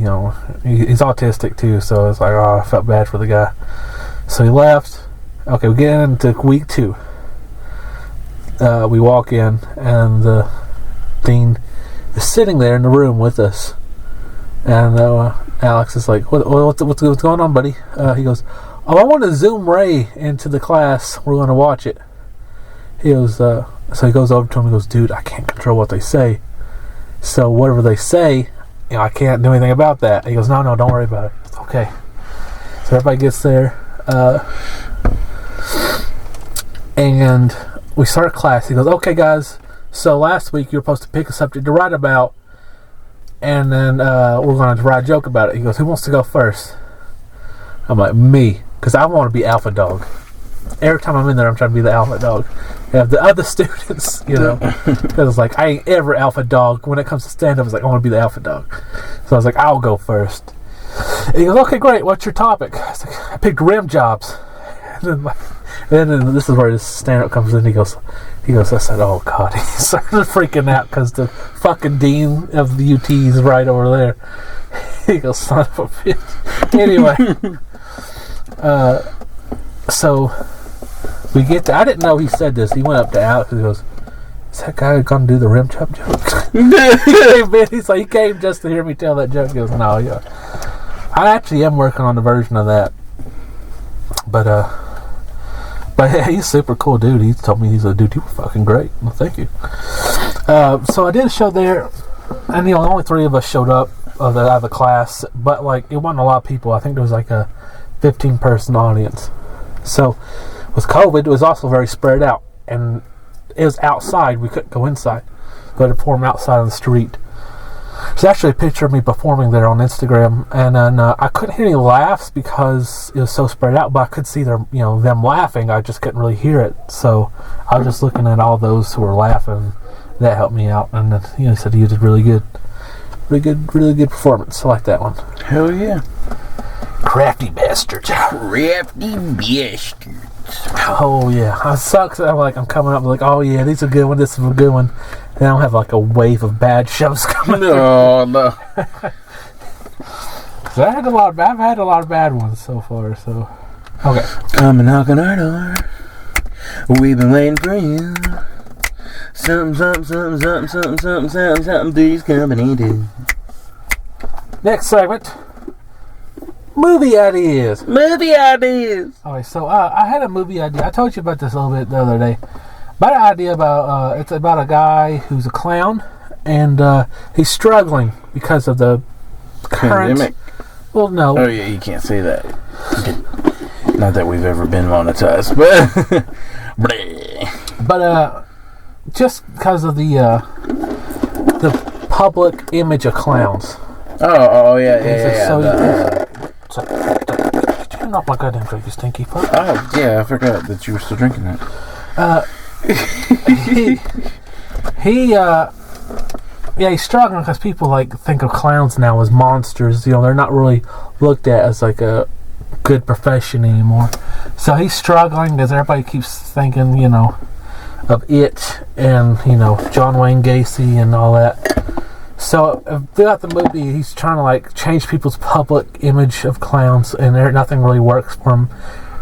he's autistic too, so it's like, I felt bad for the guy. So he left. Okay, we get into week 2. We walk in, and the dean is sitting there in the room with us. And Alex is like, what's going on, buddy? He goes, I want to zoom Ray into the class. We're going to watch it. He goes, so he goes over to him and goes, dude, I can't control what they say. So whatever they say, I can't do anything about that. He goes, no, don't worry about it. It's okay. So everybody gets there. And we start class. He goes, okay, guys, So last week you were supposed to pick a subject to write about, and then we're going to write a joke about it. He goes, "Who wants to go first?" I'm like, "Me," because I want to be alpha dog. Every time I'm in there, I'm trying to be the alpha dog. You have the other students, because it's like I ain't ever alpha dog. When it comes to stand up, it's like I want to be the alpha dog. So I was like, I'll go first. And he goes, "Okay, great. What's your topic?" I was like, "I picked rim jobs." And then this is where his stand up comes in. He goes. I said, "Oh God!" He started freaking out because the fucking dean of the UT is right over there. He goes, "Son of a bitch." Anyway, so we get to. I didn't know he said this. He went up to Alex and he goes, "Is that guy gonna do the rim job joke?" He came just to hear me tell that joke. He goes, "No, yeah." I actually am working on a version of that, but yeah, he's a super cool dude. He told me, he's like, "Dude, you were fucking great." Well, thank you. So I did a show there, and only 3 of us showed up out of the class, but like it wasn't a lot of people. I think there was like a 15-person audience. So with COVID, it was also very spread out, and it was outside. We couldn't go inside. We had to perform outside on the street. There's actually a picture of me performing there on Instagram, and then I couldn't hear any laughs because it was so spread out, but I could see them laughing. I just couldn't really hear it, so I was just looking at all those who were laughing. That helped me out, and then he said you did really good performance. I like that one. Hell yeah. Crafty bastards. Crafty bastards. Oh yeah, it sucks. I'm coming up like, oh yeah, these are good one. This is a good one. And I don't have like a wave of bad shows coming. No. Cause I've had a lot of bad ones so far. So okay. Come and knock on our door. We've been waiting for you. Something, please come and do. Next segment. Movie ideas. Okay, so I had a movie idea. I told you about this a little bit the other day. About an idea about it's about a guy who's a clown, and he's struggling because of the current pandemic. Well, no. Oh yeah, you can't say that. Not that we've ever been monetized, but but just because of the public image of clowns. Oh yeah. Turn off my goddamn drink, you stinky fuck. Oh yeah, I forgot that you were still drinking that. He's struggling because people think of clowns now as monsters. They're not really looked at as like a good profession anymore. So he's struggling because everybody keeps thinking, of it and John Wayne Gacy and all that. So throughout the movie, he's trying to change people's public image of clowns, and nothing really works for him.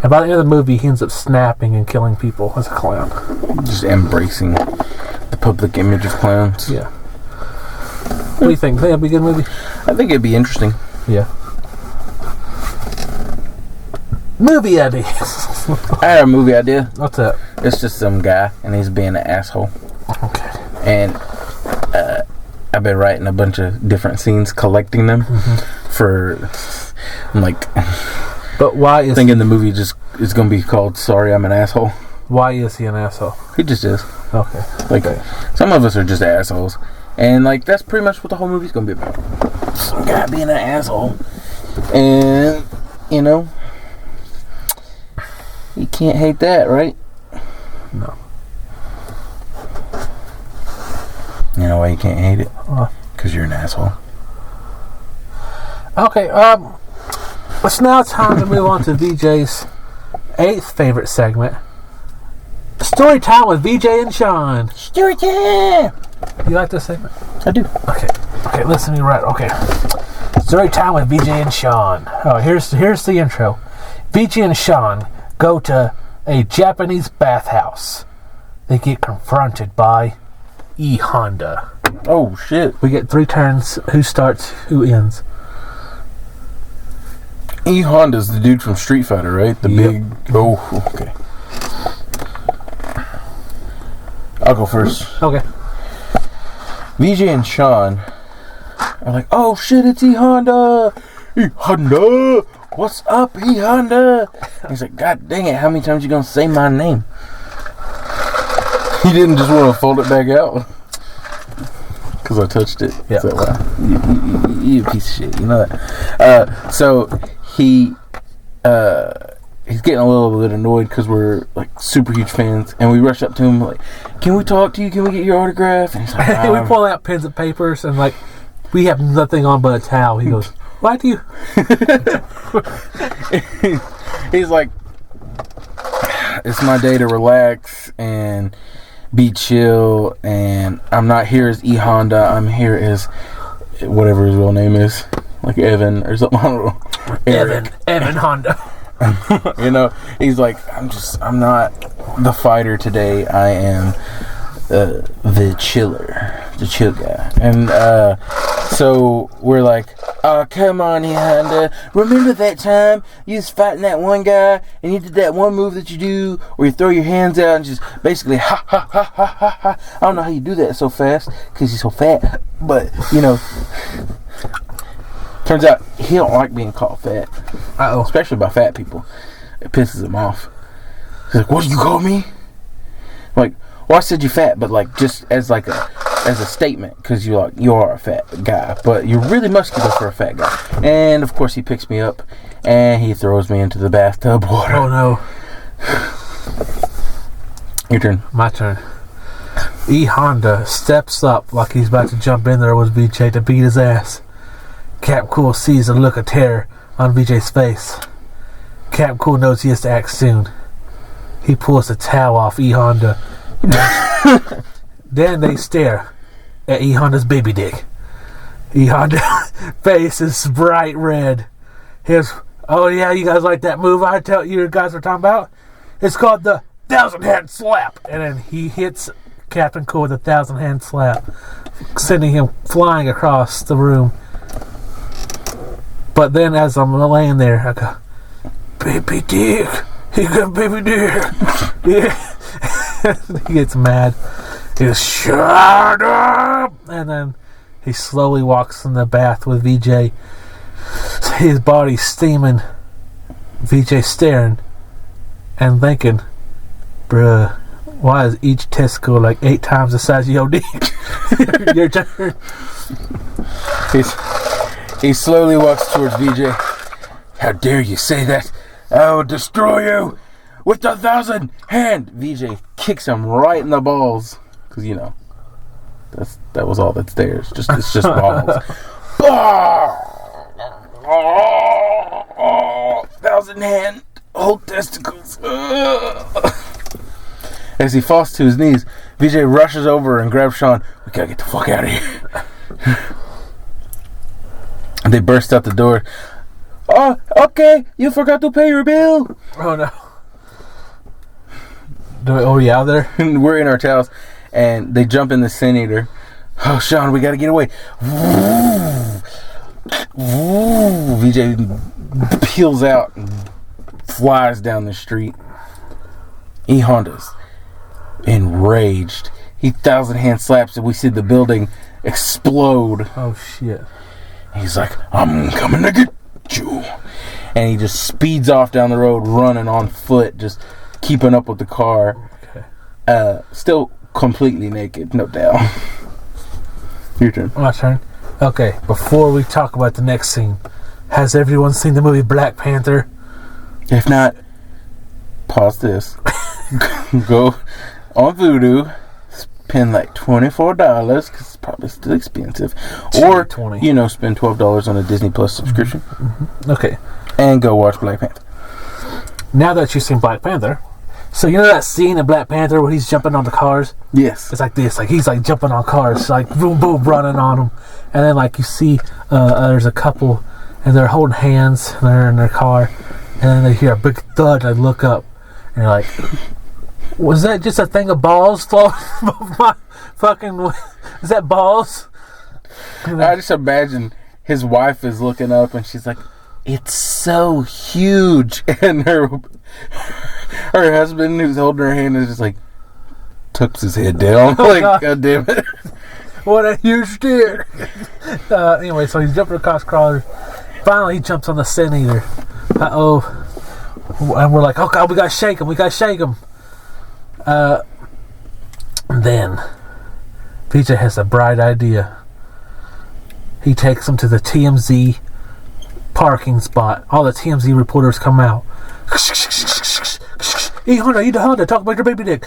And by the end of the movie, he ends up snapping and killing people as a clown. Just embracing the public image of clowns. Yeah. What do you think? Think it'd be a good movie? I think it'd be interesting. Yeah. Movie idea. I have a movie idea. What's that? It's just some guy, and he's being an asshole. Okay. And I've been writing a bunch of different scenes, collecting them for. I'm like. But why is thinking the movie just is going to be called "Sorry, I'm an Asshole"? Why is he an asshole? He just is. Okay. Some of us are just assholes, and that's pretty much what the whole movie's going to be about. Some guy being an asshole, and you can't hate that, right? No. You know why you can't hate it? Because you're an asshole. Okay. It's now time to move on to VJ's 8th favorite segment. Story time with VJ and Sean. Story time! You like this segment? I do. Okay, listen to me right. Okay. Story time with VJ and Sean. Oh, here's the intro. VJ and Sean go to a Japanese bathhouse. They get confronted by E Honda. Oh, shit. We get 3 turns. Who starts, who ends? E Honda's the dude from Street Fighter, right? The big. Oh, okay. I'll go first. Okay. VJ and Sean are like, "Oh shit, it's E Honda! E Honda! What's up, E Honda?" He's like, "God dang it, how many times you gonna say my name?" You didn't just want to fold it back out? Because I touched it. Yeah. Is that why? You piece of shit. You know that. So he's getting a little bit annoyed because we're like super huge fans, and we rush up to him like, "Can we talk to you? Can we get your autograph?" And he's like, We pull out pens and papers, and like we have nothing on but a towel. He goes, "Why do you?" He's like, "It's my day to relax and be chill, and I'm not here as E Honda. I'm here as whatever his real name is, like Evan or something. I don't know. Evan Honda. You know, he's like, I'm not the fighter today. I am the chiller, the chill guy." And so we're like, "Oh, come on, E Honda. Remember that time you was fighting that one guy and you did that one move that you do where you throw your hands out and just basically ha ha ha ha ha ha. I don't know how you do that so fast because he's so fat, but you know." Turns out he don't like being called fat. Uh-oh. Especially by fat people. It pisses him off. He's like, "What do you call me?" I'm like, "Well, I said you fat, but like just as like a statement, because you are a fat guy, but you're really muscular for a fat guy." And of course he picks me up and he throws me into the bathtub water. Oh no. Your turn. My turn. E Honda steps up like he's about to jump in there with VJ to beat his ass. Cap Cool sees a look of terror on VJ's face. Cap Cool knows he has to act soon. He pulls the towel off E Honda. Then they stare at E Honda's baby dick. E Honda's face is bright red. His, "Oh yeah, you guys like that move I tell you guys were talking about? It's called the 1,000-hand slap." And then he hits Captain Cool with a 1,000-hand slap, sending him flying across the room. But then as I'm laying there, I go, "Baby dick. He got baby dick." Yeah. He gets mad. He goes, "Shut up!" And then he slowly walks in the bath with VJ. His body steaming. VJ staring and thinking, "Bruh, why is each testicle like 8 times the size of your dick?" Your turn. He slowly walks towards VJ. "How dare you say that? I will destroy you with the 1,000-hand." VJ kicks him right in the balls. Because, you know, that was all that's there. It's just balls. 1,000-hand old testicles. As he falls to his knees, VJ rushes over and grabs Sean. "We gotta get the fuck out of here." They burst out the door. "Oh, okay, you forgot to pay your bill." Oh no. Oh, you out there? We're in our towels, and they jump in the Sin Eater. "Oh, Sean, we gotta get away." VJ peels out and flies down the street. E Honda's enraged. He 1,000-hand slaps, and we see the building explode. Oh shit. He's like, "I'm coming to get you." And he just speeds off down the road, running on foot, just keeping up with the car. Okay. Still completely naked, no doubt. Your turn. My turn. Okay, before we talk about the next scene, has everyone seen the movie Black Panther? If not, pause this. Go on Vudu, spend like $24 because it's probably still expensive, or $20. you know, spend $12 on a Disney Plus subscription. Mm-hmm. Okay. And go watch Black Panther. Now that you've seen Black Panther, so you know that scene in Black Panther where he's jumping on the cars? Yes. It's like this, like he's like jumping on cars, like boom boom running on them, and then like you see there's a couple and they're holding hands and they're in their car, and then they hear a big thud and they look up and you're like, was that just a thing of balls floating above my fucking, is that balls? I just imagine his wife is looking up and she's like, "It's so huge," and her husband who's holding her hand is just like tucks his head down. Like, God damn it. What a huge dick. Anyway, so he's jumping across crawlers. Finally, he jumps on the Sin Eater. Uh-oh. And we're like, "Oh, God, we gotta shake him. We gotta shake him." And then VJ has a bright idea. He takes them to the TMZ parking spot. All the TMZ reporters come out. Hey Honda, talk about your baby dick.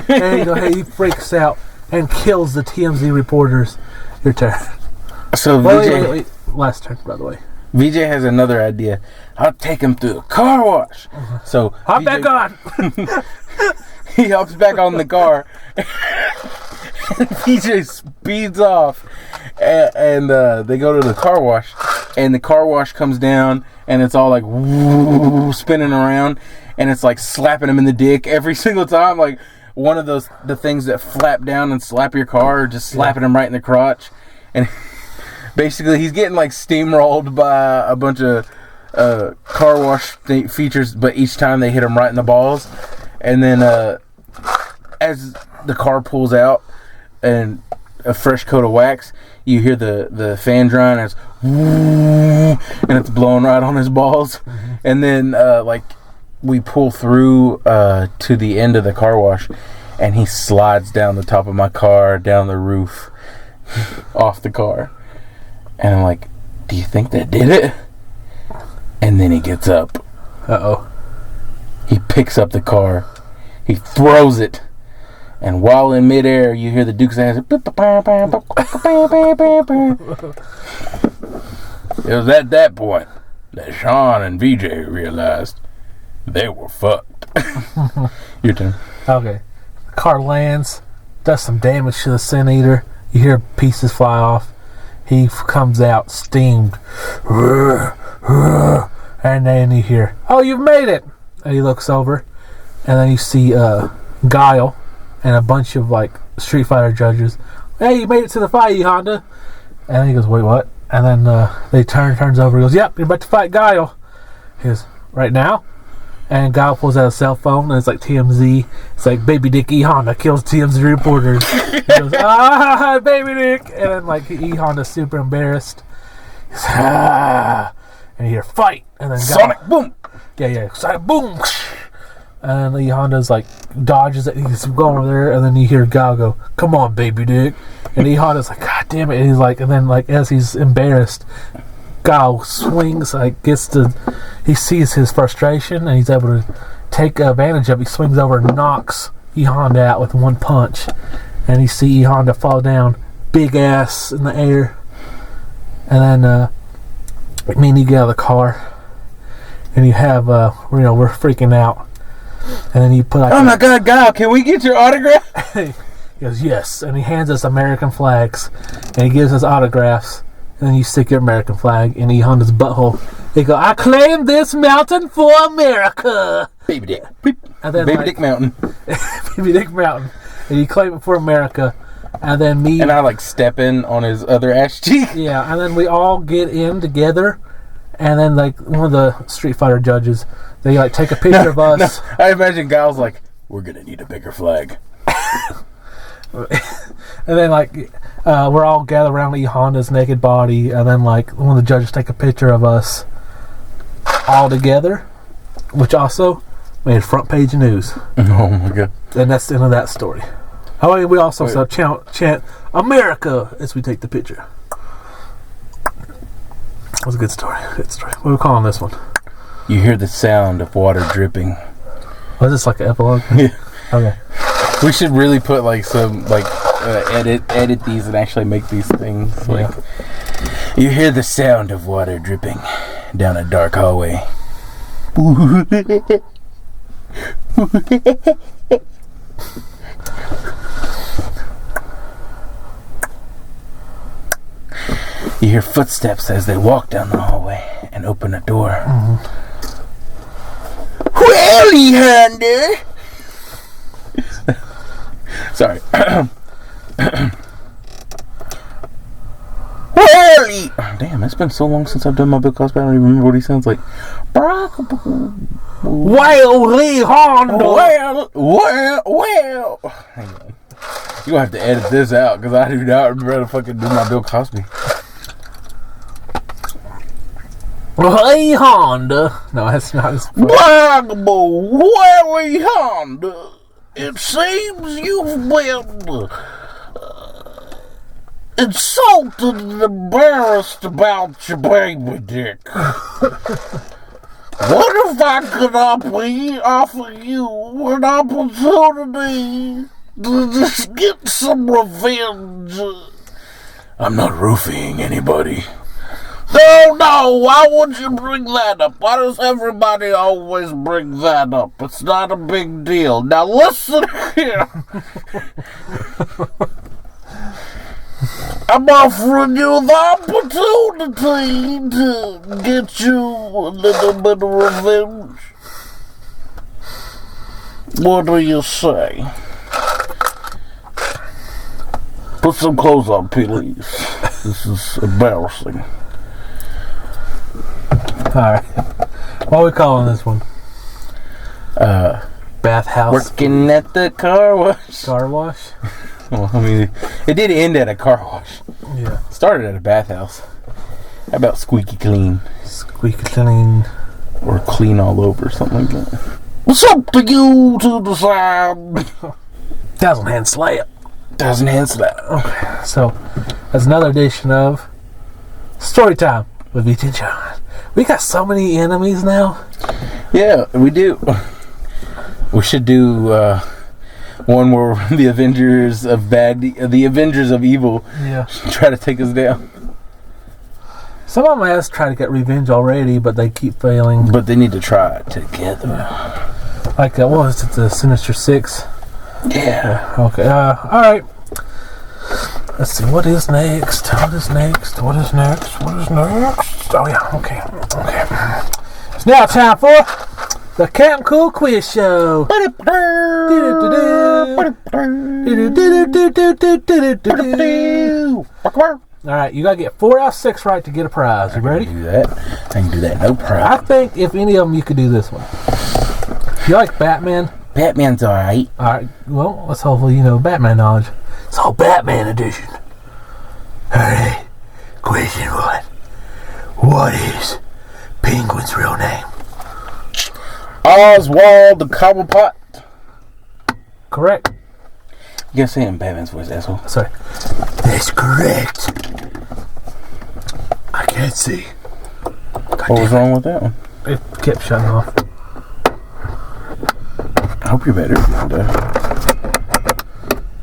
And he freaks out and kills the TMZ reporters. Your turn. So Wait. Last turn, by the way. VJ has another idea. I'll take him through a car wash. So Hop back on. He hops back on the car. And VJ speeds off. And they go to the car wash. And the car wash comes down. And it's all like woo, spinning around. And it's like slapping him in the dick every single time. Like one of the things that flap down and slap your car. Or just slapping him right in the crotch. And basically he's getting like steamrolled by a bunch of car wash features. But each time they hit him right in the balls. And then as the car pulls out and a fresh coat of wax, you hear the fan drying as and it's blowing right on his balls. And then like we pull through to the end of the car wash, and he slides down the top of my car, down the roof, off the car. And I'm like, do you think that did it? And then he gets up. Uh-oh. He picks up the car. He throws it. And while in midair, you hear the Dukes of Hazzard. It was at that point that Sean and VJ realized they were fucked. Your turn. Okay. The car lands, does some damage to the Sin Eater. You hear pieces fly off. He comes out steamed. And then you hear, "Oh, you've made it!" And he looks over. And then you see Guile and a bunch of like Street Fighter judges. "Hey, you made it to the fight, Honda." And then he goes, "Wait, what?" And then they turns over. He goes, "Yep, you're about to fight Guile." He goes, "Right now?" And Guile pulls out a cell phone, and it's like TMZ. It's like, "Baby Dick E Honda kills TMZ reporters." He goes, "Ah, Baby Dick!" And then like E Honda's super embarrassed. He's ah, and you hear fight, and then Sonic boom. Yeah, Sonic boom. And then E Honda's like dodges it. He's going over there, and then you hear Guile go, "Come on, Baby Dick!" And E Honda's like, "God damn it!" And he's like, and then like as he's embarrassed, Guile swings, like he sees his frustration, and he's able to take advantage of it. He swings over and knocks E Honda out with one punch, and you see E Honda fall down, big ass in the air. And then me and you get out of the car, and you have we're freaking out, and then you put like, "Oh my God, Guile, can we get your autograph?" He goes, "Yes," and he hands us American flags, and he gives us autographs, and then you stick your American flag in E Honda's butthole. They go, "I claim this mountain for America." Baby Dick. And then Baby Dick Mountain. Baby Dick Mountain. And you claim it for America. And then me. And I like step in on his other ass cheek. Yeah, and then we all get in together. And then like one of the Street Fighter judges, they like take a picture of us. No, I imagine Guile's like, "We're gonna need a bigger flag." And then like we're all gathered around E Honda's naked body, and then like one of the judges take a picture of us all together, which also made front page news. Oh my God. And that's the end of that story. Oh, and we also chant America as we take the picture. That was a good story. Good story. What are we calling this one? You hear the sound of water dripping. Was this like an epilogue? Yeah. Okay. We should really put like some like edit these and actually make these things like. You hear the sound of water dripping down a dark hallway. You hear footsteps as they walk down the hallway and open a door. Well, Honda. Sorry. Well, damn, it's been so long since I've done my Bill Cosby. I don't even remember what he sounds like. Well, Honda. Well. Hang on. You're gonna have to edit this out because I do not remember how to fucking do my Bill Cosby. Hey Honda. No, that's not his voice. Well, Honda. it seems you've been insulted and embarrassed about your baby dick. What if I could offer you an opportunity to just get some revenge? I'm not roofing anybody. No, why would you bring that up? Why does everybody always bring that up? It's not a big deal. Now listen here. I'm offering you the opportunity to get you a little bit of revenge. What do you say? Put some clothes on, please. This is embarrassing. Alright. What are we calling this one? Bathhouse. Working at the car wash. Car wash? Well, I mean, it did end at a car wash. Yeah. Started at a bathhouse. How about squeaky clean? Squeaky clean. Or clean all over, something like that. It's up to you to decide. 1,000 hand slap. 1,000 hand slap. Okay, so that's another edition of Story Time with VT and John. We got so many enemies now. Yeah, we do. We should do one where the Avengers of Evil try to take us down. Some of them has tried to get revenge already, but they keep failing. But they need to try it together. Like, what was it, the Sinister Six? Yeah. Okay, alright. Let's see, what is next? What is next? What is next? What is next? Oh, yeah, okay. It's now time for the Captain Cool Quiz Show. Alright, you gotta get 4 out of 6 right to get a prize. You ready? I can do that. No problem. I think if any of them, you could do this one. You like Batman? Batman's alright. Alright, well, let's hopefully you know Batman knowledge. It's all Batman edition. Alright, question 1. What is Penguin's real name? Oswald the Cobblepot. Correct. You gotta say it in Batman's voice, asshole. Sorry. That's correct. I can't see. What was wrong with that one? It kept shutting off. I hope you're better.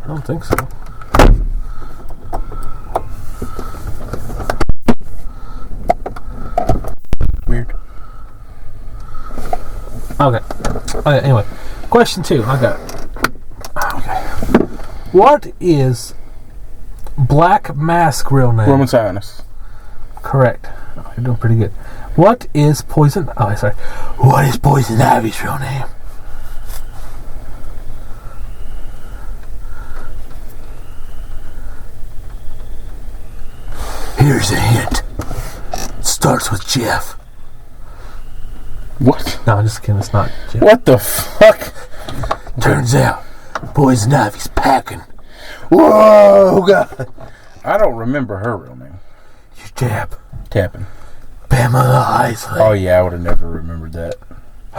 I don't think so. Weird. Okay, anyway. Question 2. I got it. Okay. What is Black Mask's real name? Roman Sionis. Correct. Oh, you're doing pretty good. What is Poison... Oh, sorry. What is Poison Ivy's real name? Here's a hint. It starts with Jeff. What? No, I'm just kidding. It's not Jeff. What the fuck? Turns out, Poison Ivy's packing. Whoa, God. I don't remember her real name. You tap. Tapping. Pamela Isley. Oh, yeah, I would have never remembered that.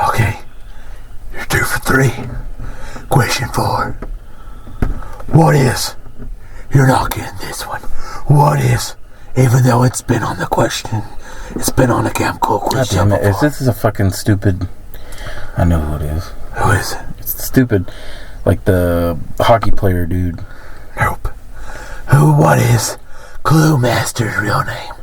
Okay. You're 2 for 3. Question 4. What is... You're not getting this one. What is... Even though it's been on the question, it's been on the Camp Cool Quiz Show Damn it. before. This is a fucking stupid... I know who it is. Who is it? It's stupid. Like the hockey player dude. Nope. What is Clue Master's real name?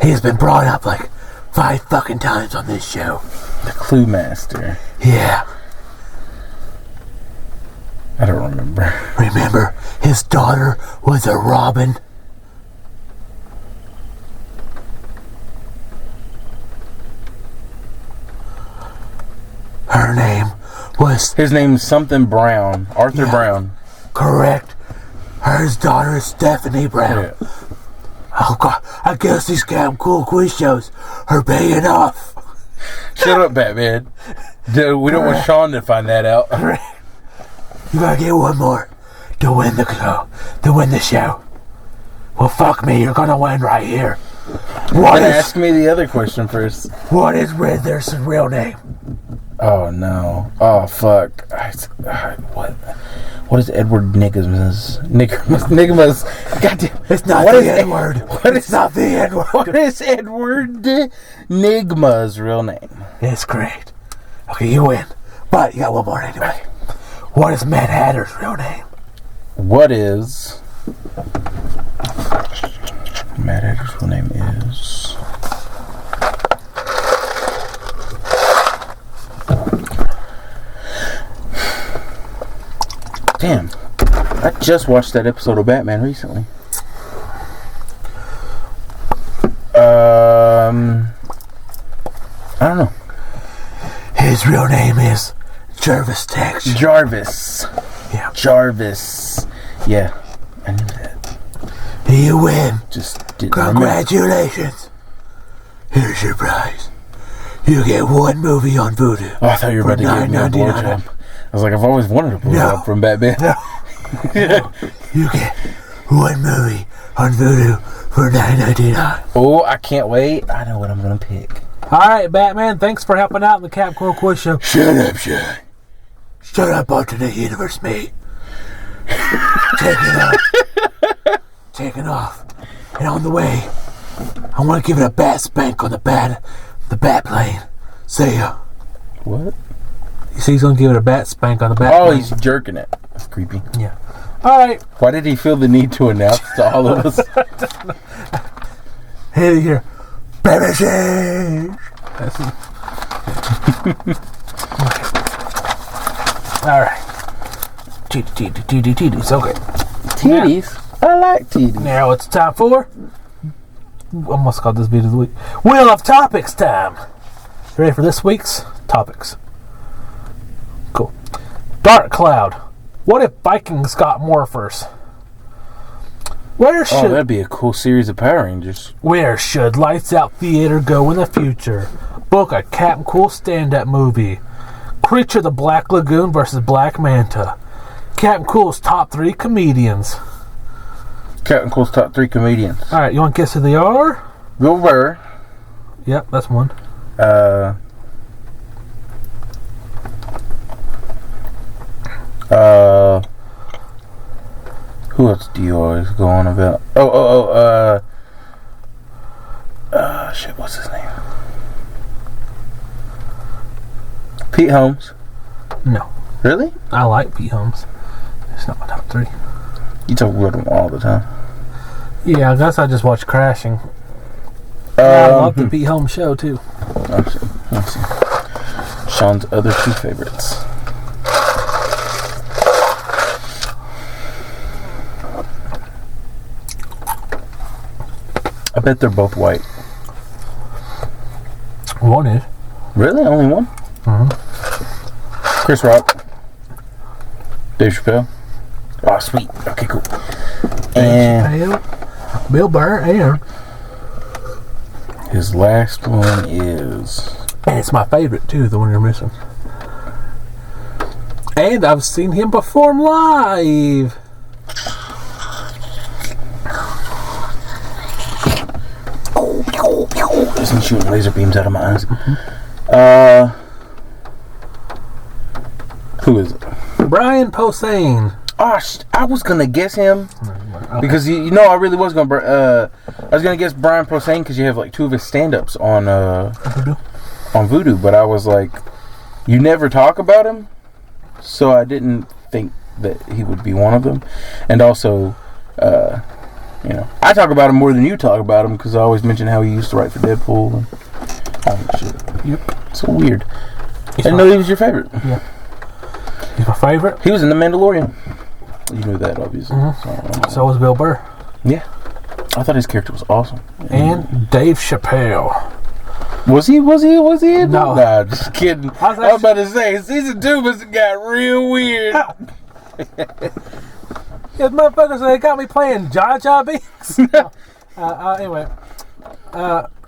He's been brought up like 5 fucking times on this show. The Clue Master. Yeah. I don't remember. Remember, his daughter was a robin? Her name was... His name's something Brown. Arthur Brown. Correct. Her daughter is Stephanie Brown. Yeah. Oh God, I guess these damn cool quiz shows are paying off. Shut up, Batman. Dude, we don't want Sean to find that out. You gotta get one more to win the show. Well, fuck me, you're gonna win right here. Ask me the other question first. What is Riddler's real name? Oh no. Oh fuck. What is Edward Nigma's? Goddamn. It's not What the is N-word. It's not the N-word. What is Edward Nigma's real name? It's great. Okay, you win. But you got one more anyway. What is Mad Hatter's real name? What is Mad Hatter's real name is damn. I just watched that episode of Batman recently. I don't know. His real name is Jervis Tex. Jarvis. Yeah. Jarvis. Yeah. I knew that. You win. Just didn't remember. Congratulations. Here's your prize. You get one movie on Vudu. Oh, I thought you were about to give me a blowjob. I was like, I've always wanted a blowjob from Batman. No. You get one movie on Vudu for $9.99. Oh, I can't wait. I know what I'm going to pick. All right, Batman. Thanks for helping out in the Capcom Quiz Show. Shut up, Sean. Shut up, alternate universe, mate. Taking off. And on the way, I want to give it a bat spank on the bat plane. See ya. What? You see, he's going to give it a bat spank on the bat Oh, plane. he's jerking it. That's creepy. Yeah. All right. Why did he feel the need to announce to all of us? Hey, here. Baby change. All right. Titties. Okay. Titties? I like titties. Now it's time for... Almost called this video of the week. Wheel of Topics time. You ready for this week's topics? Cool. Dark Cloud. What if Vikings got morphers? Where that'd be a cool series of Power Rangers. Where should Lights Out Theater go in the future? Book a Captain Cool stand-up movie. Creature the Black Lagoon versus Black Manta. Captain Cool's top 3 comedians. Captain Cool's top 3 comedians. All right, you want to guess who they are? Bill Burr. Yep, that's one. Who else do you always go on about? Shit, what's his name? Pete Holmes. No. Really? I like Pete Holmes. It's not my top 3. You talk about him all the time. Yeah, I guess I just watched Crashing. I love the Pete Holmes show, too. Let's see. Sean's other 2 favorites. I bet they're both white. One is. Really? Only one? Mm-hmm. Chris Rock. Dave Chappelle. Oh, sweet. Okay, cool. And Bill Burr, and his last one is... And it's my favorite, too, the one you're missing. And I've seen him perform live. Isn't shooting laser beams out of my eyes. Who is it? Brian Posehn. Oh, I was gonna guess him because you know I really was gonna. I was gonna guess Brian Posehn because you have like 2 of his stand-ups on Vudu, but I was like, you never talk about him, so I didn't think that he would be one of them. And also, you know, I talk about him more than you talk about him because I always mention how he used to write for Deadpool and all that shit. Yep. So weird. I didn't know he was your favorite. Yeah. He's my favorite. He was in The Mandalorian. You knew that, obviously. Mm-hmm. So was Bill Burr. Yeah. I thought his character was awesome. And Dave Chappelle. Was he? In No. Nah, just kidding. I was about to say, season 2 must have got real weird. Yes, motherfuckers, they got me playing Jar Jar Binks. Anyway.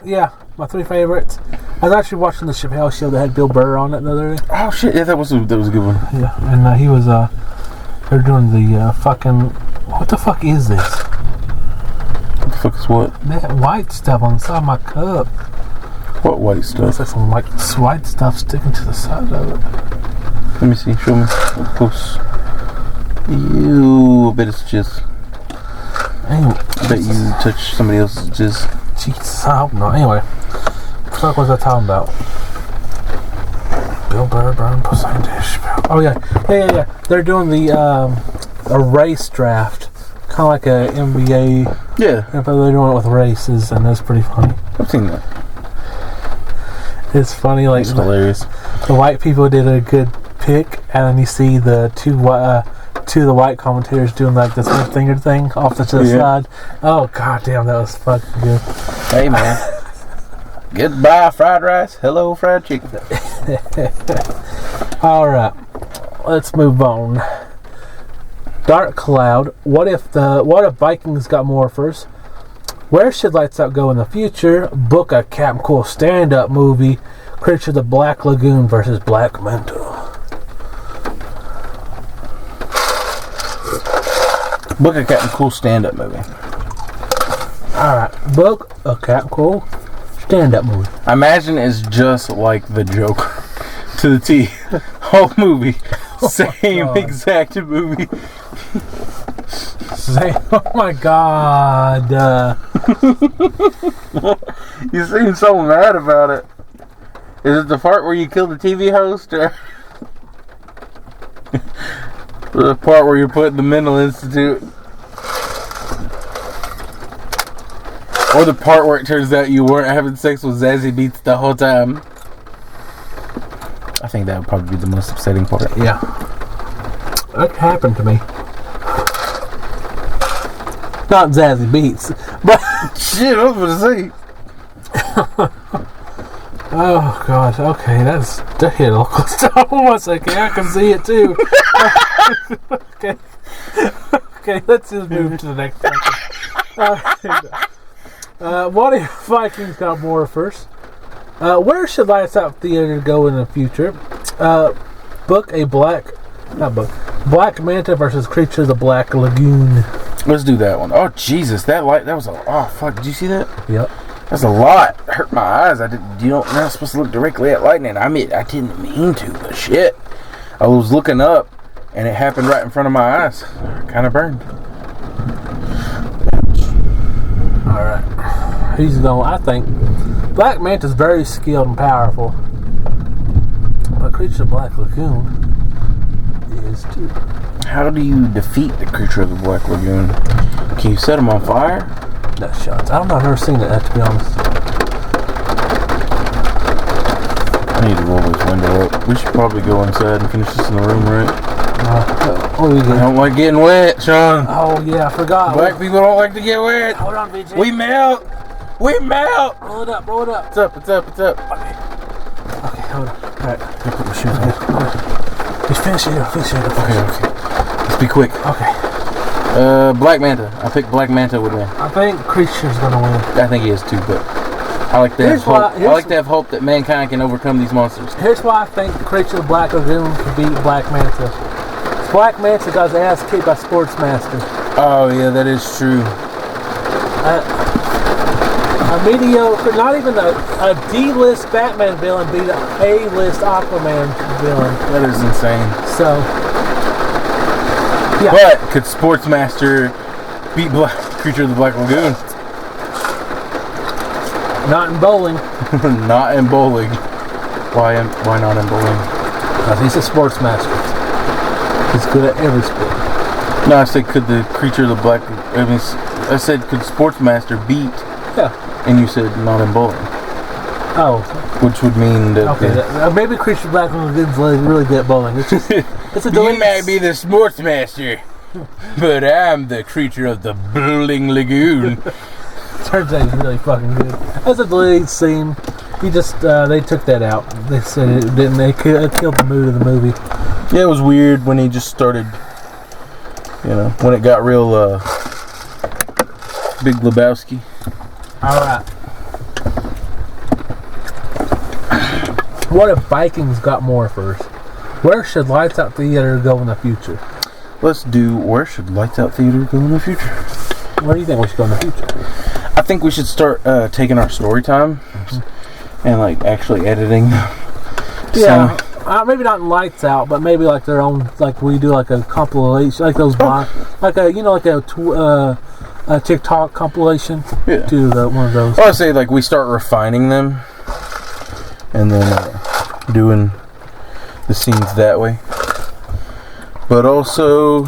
Yeah, my 3 favorites. I was actually watching the Chappelle show that had Bill Burr on it the other day. Oh shit! Yeah, that was a good one. Yeah, and he was they're doing the fucking. What the fuck is this? What the fuck is what? That white stuff on the side of my cup. What white Looks stuff? like some like white stuff sticking to the side of it. Let me see. Show me. Up close. Ew. I bet it's jizz. Anyway, I bet you touched somebody else's jizz. Jesus, I hope not. Anyway, what the fuck was I talking about? Bill Burr, Brian Posehn, Dave Chappelle. Oh yeah. They're doing the a race draft, kind of like a NBA. Yeah, But they're doing it with races, and that's pretty funny. I've seen that. It's funny, like It's hilarious. the white people did a good pick, and then you see the two of the white commentators doing like this big finger thing off the side. Oh god damn, that was fucking good. Hey man. Goodbye fried rice. Hello fried chicken. All right, let's move on. Dark Cloud. What if Vikings got morphers? Where should Lights Out go in the future? Book a Captain Cool stand-up movie. Creature of the Black Lagoon versus Black Manta. Book a Captain Cool stand-up movie. All right, book a Captain Cool stand-up movie. I imagine it's just like the joke to the T. Whole movie. Same God. exact movie. Oh my god. You seem so mad about it. Is it the part where you kill the TV host, or the part where you're put in the mental institute, or the part where it turns out you weren't having sex with Zazie Beetz the whole time? I think that would probably be the most upsetting part. Yeah. That happened to me. Not Zazie Beetz, but Shit, I was going to say. oh gosh, okay, that hit a little close to home. 1 second, I can see it too. Okay, let's just move to the next topic. What if Vikings got more first? Where should Lights Out Theater go in the future? Book a Black Manta versus Creature of the Black Lagoon. Let's do that one. Oh Jesus, that was a. Oh fuck, did you see that? Yep. That's a lot. It hurt my eyes. You're not supposed to look directly at lightning. I didn't mean to, but shit. I was looking up, and it happened right in front of my eyes. Kind of burned. All right. He's going. I think Black Manta's very skilled and powerful, but Creature of the Black Lagoon is too. How do you defeat the Creature of the Black Lagoon? Can you set him on fire? Nut shots. I don't know. I've never seen that, to be honest. I need to roll this window up. We should probably go inside and finish this in the room, right? What do we I get? don't like getting wet, Sean. Oh yeah, I forgot. Black people don't like to get wet. Hold on, BJ. We melt. We melt. Roll it up. Roll it up. What's up? What's up? What's up? Okay, hold on. All right. Let me put my shoes on. Just finish it up. Finish it up. Okay. Let's be quick. Okay. Black Manta. I picked Black Manta would win. I think Creature's gonna win. I think he is too, but I like to have hope. I like to have hope that mankind can overcome these monsters. Here's why I think the Creature of the Black Lagoon could beat Black Manta. Black Manta got his ass kicked by Sportsmaster. Oh yeah, that is true. A mediocre, not even a D-list Batman villain beat a A-list Aquaman villain. That is insane. So, yeah. But could Sportsmaster beat Creature of the Black Lagoon? Not in bowling. Not in bowling. Why not in bowling? Because he's a Sportsmaster. He's good at every sport. No, I said could the Creature of the Black. I said could Sportsmaster beat? Yeah. And you said not in bowling. Oh. Which would mean that. Okay. Maybe Creature of the Black Lagoon's really good at bowling. It's just. It's a You might be the Sportsmaster, but I'm the Creature of the Bowling Lagoon. Turns out he's really fucking good. As a deleted scene, he just they took that out. They said it didn't. It killed the mood of the movie. Yeah, it was weird when he just started. When it got real Big Lebowski. All right. What if Vikings got more first? Where should Lights Out Theater go in the future? Let's do where should Lights Out Theater go in the future? Where do you think we should go in the future? I think we should start taking our story time and like actually editing. Yeah, maybe not Lights Out, but maybe like their own, like we do like a compilation, like those, like a a TikTok compilation. Yeah. Do one of those. Well, I say like we start refining them, and then doing the scenes that way. But also,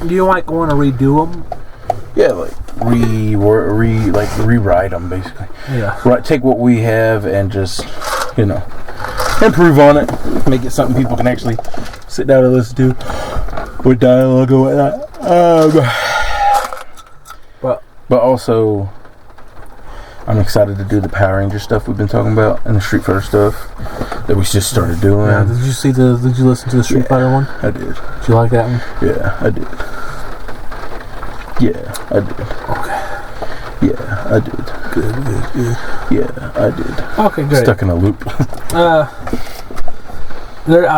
Do you like want to redo them? yeah, like rewrite them basically. Yeah. Right, take what we have and just, improve on it, make it something people can actually sit down and listen to with dialogue and whatnot. But also, I'm excited to do the Power Ranger stuff we've been talking about and the Street Fighter stuff that we just started doing. Yeah. Did you listen to the Street Fighter one? I did. Did you like that one? Yeah, I did. Yeah, I did. Okay. Yeah, I did. Good. Yeah, I did. Okay, great. Stuck in a loop. I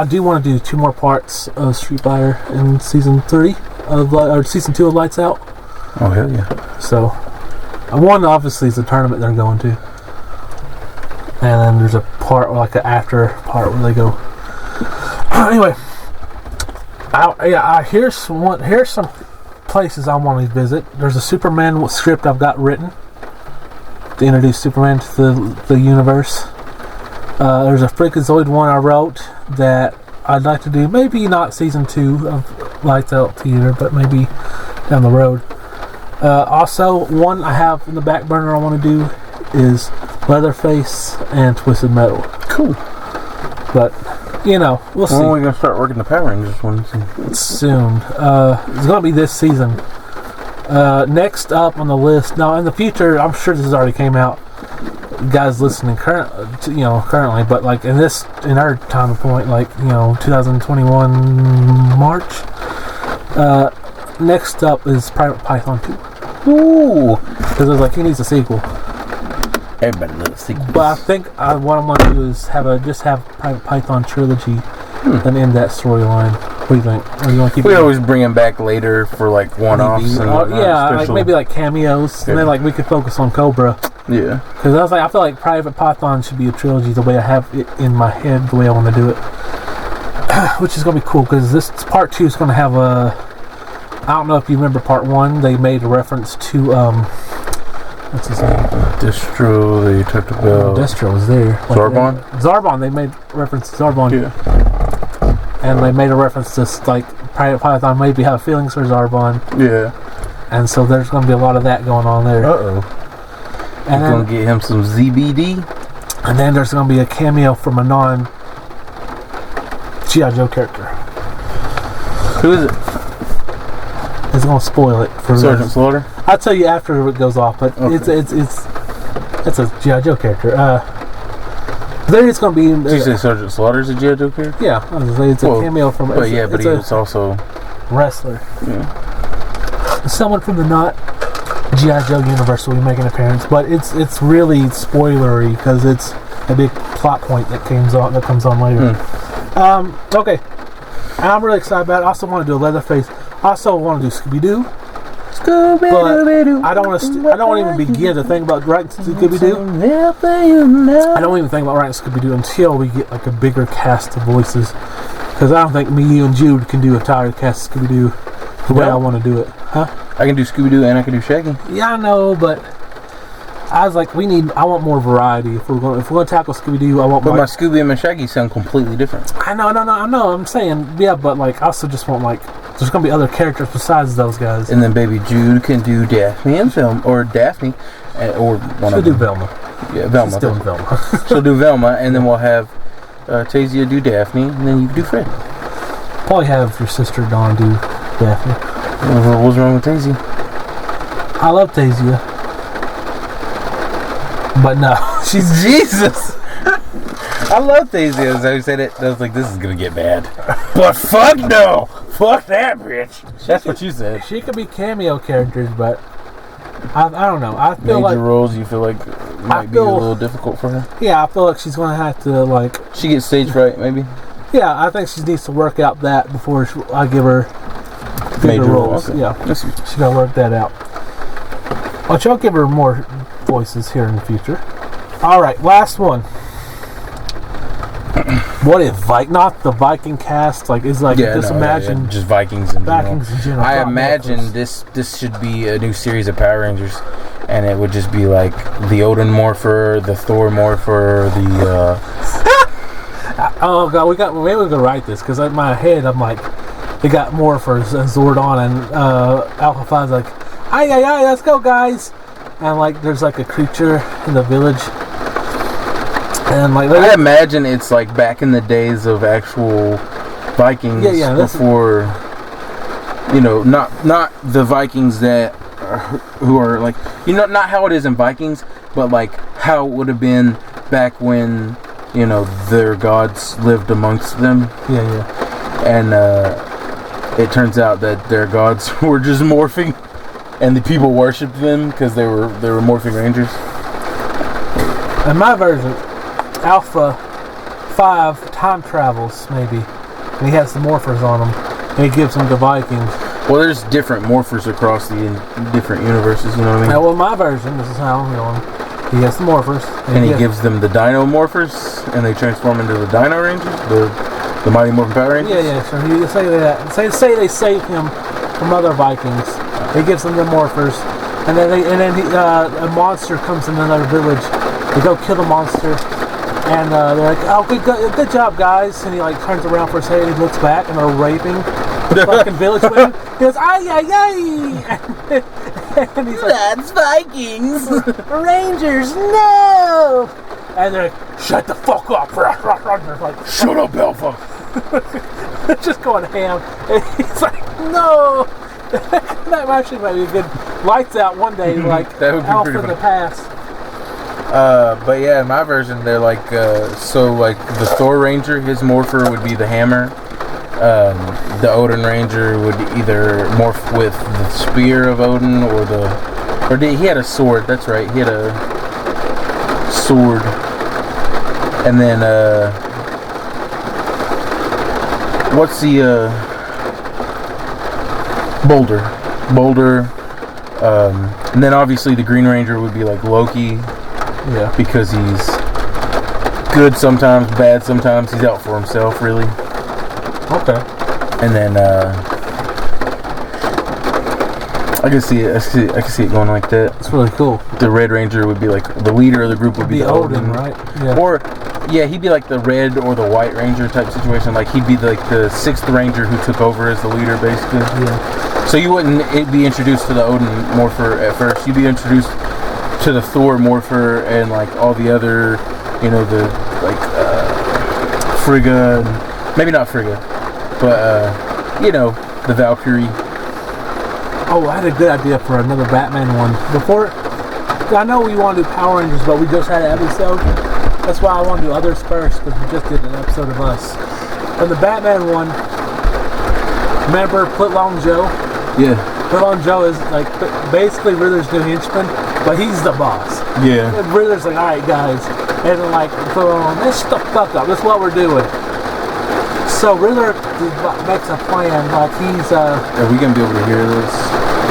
do want to do 2 more parts of Street Fighter in season 3 or season 2 of Lights Out. Oh, hell yeah. So, one obviously is the tournament they're going to, and then there's a part like an after part where they go. Anyway, here's some places I want to visit. There's a Superman script I've got written to introduce Superman to the universe. There's a Freakazoid one I wrote that I'd like to do. Maybe not season 2 of Lights Out Theater, but maybe down the road. Also, one I have in the back burner I want to do is Leatherface and Twisted Metal. Cool. But, we'll see. When are we going to start working the Power Rangers one? Soon. It's going to be this season. Next up on the list, now in the future, I'm sure this has already came out. Guys listening currently, but like in our time point, like 2021 March. Next up is Private Python 2. Ooh. Because it's like he needs a sequel. Everybody loves sequels. But I think what I'm going to do is have Private Python trilogy and end that storyline. What do you think? Or do you want to keep we always bring them back later for like one-offs and like maybe like cameos, and then like we could focus on Cobra. Yeah. Because I feel like Private Python should be a trilogy the way I have it in my head, the way I want to do it. Which is going to be cool because this part 2 is going to have a. I don't know if you remember part 1. They made a reference to what's his name? Destro. They talked about Destro was there. Zarbon. Zarbon. They made reference to Zarbon. Yeah. And they made a reference to like Private Python maybe have feelings for Zarbon. Yeah. And so there's going to be a lot of that going on there. Uh-oh. And then, gonna get him some ZBD. And then there's going to be a cameo from a non G.I. Joe character. Who is it? It's going to spoil it for Sergeant Slaughter. I'll tell you after it goes off, but okay. it's a G.I. Joe character. There it's going to be. Did you say Sergeant Slaughter's a G.I. Joe character? Yeah, I was gonna say it's a cameo from. But he was also wrestler. Yeah. Someone from the not G.I. Joe universe will be making an appearance, but it's really spoilery because it's a big plot point that comes on later. Okay, I'm really excited about it. I also want to do a Leatherface. I also want to do Scooby-Doo. But I don't want to even begin to think about writing Scooby-Doo. I don't even think about writing Scooby-Doo until we get like a bigger cast of voices. Because I don't think me, you, and Jude can do a entire cast of Scooby-Doo the way I want to do it. Huh? I can do Scooby-Doo and I can do Shaggy. Yeah, I know, but I was like, I want more variety. If we're going to tackle Scooby-Doo, I want more. But my Scooby and my Shaggy sound completely different. I know. I'm saying, yeah, but like, I also just want like, there's going to be other characters besides those guys. And then baby Jude can do Daphne and Velma, or Daphne, or one She'll of them. do Velma. Yeah, Velma. She's still Velma. She'll do Velma, and then we'll have Tasia do Daphne, and then you do Fred. Probably have your sister Dawn do Daphne. What's wrong with Tasia? I love Tasia. But no, she's Jesus. I love Tasia. As I said it, I was like, this is gonna get bad. But fuck no, fuck that bitch. That's what you said. She could be cameo characters, but I don't know. I feel major like roles you feel like might be a little difficult for her. Yeah, I feel like she's gonna have to like. She gets stage fright, maybe. Yeah, I think she needs to work out that before I give her bigger major roles. Okay. Yeah, she gotta work that out. But y'all give her more voices here in the future. All right, last one. What if, like, not the Viking cast? Like, is like just imagine just Vikings in Vikings in general. I Not imagine Morphers. this should be a new series of Power Rangers, and it would just be like the Odin Morpher, the Thor Morpher, the. Oh god, maybe we can write this because in my head I'm like, they got Morphers and Zordon and Alpha 5's like, aye, let's go guys, and like there's like a creature in the village, and like I imagine it's like back in the days of actual Vikings before, not the Vikings that who are like, not how it is in Vikings, but like how it would have been back when their gods lived amongst them. And it turns out that their gods were just morphing, and the people worshipped them because they were morphing rangers. In my version, Alpha 5 time travels maybe, and he has the Morphers on him, and he gives them to Vikings. Well, there's different Morphers across the different universes. You know what I mean? Now, well, my version, this is how I'm going. He has the Morphers, and he gives them the Dino Morphers, and they transform into the Dino Rangers, the Mighty Morphin Power Rangers. Yeah. So he say that. Say they save him from other Vikings. He gives them the Morphers, and then a monster comes in another village. They go kill the monster, and they're like, "Oh, good job, guys!" And he like turns around for a second, he looks back, and they're raping the fucking village women. He goes, "Ay!" And he's like, That's Vikings. Rangers, no! And they're like, shut the fuck up. They're like, Shut up, Alpha. they're just going ham. And he's like, no! That actually might be a good lights out one day, like That would be Alpha pretty in the fun. past. But yeah, in my version, they're like, so like the Thor Ranger, his morpher would be the hammer. The Odin Ranger would either morph with the spear of Odin he had a sword. That's right, he had a sword. And then what's the Boulder. And then obviously the Green Ranger would be like Loki. Yeah. Because he's good sometimes, bad sometimes. He's out for himself, really. Okay. And then I can see it going like that. That's really cool. The Red Ranger would be like the leader of the group would be the Odin, right? Yeah. Or he'd be like the Red or the White Ranger type situation. Like he'd be like the 6th Ranger who took over as the leader, basically. Yeah. So you wouldn't be introduced to the Odin Morpher at first. You'd be introduced to the Thor Morpher and like all the other, the like Frigga, maybe not Frigga, but the Valkyrie. Oh, I had a good idea for another Batman one. Before, I know we want to do Power Rangers, but we just had an episode. That's why I want to do others first, because we just did an episode of us. And the Batman one, remember Footlong Joe? Yeah. Footlong Joe is like basically Riddler's new henchman, but he's the boss. Yeah. And Riddler's like, alright guys, and then like, let's shut the fuck up, that's what we're doing. So Riddler makes a plan, like he's Are we gonna be able to hear this?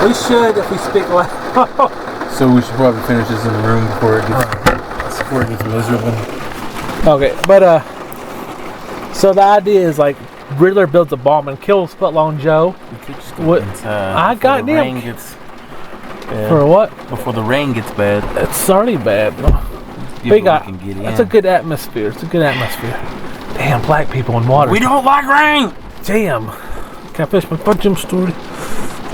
we should if we speak loud. So we should probably finish this in the room before it gets miserable. Okay, but so the idea is like Riddler builds a bomb and kills Footlong Joe. What? I got damn. For what? Before the rain gets bad. It's already bad. Big guy. That's a good atmosphere. It's a good atmosphere. Damn, black people in water. We don't like rain! Damn. Can I finish my Fudge Jim story?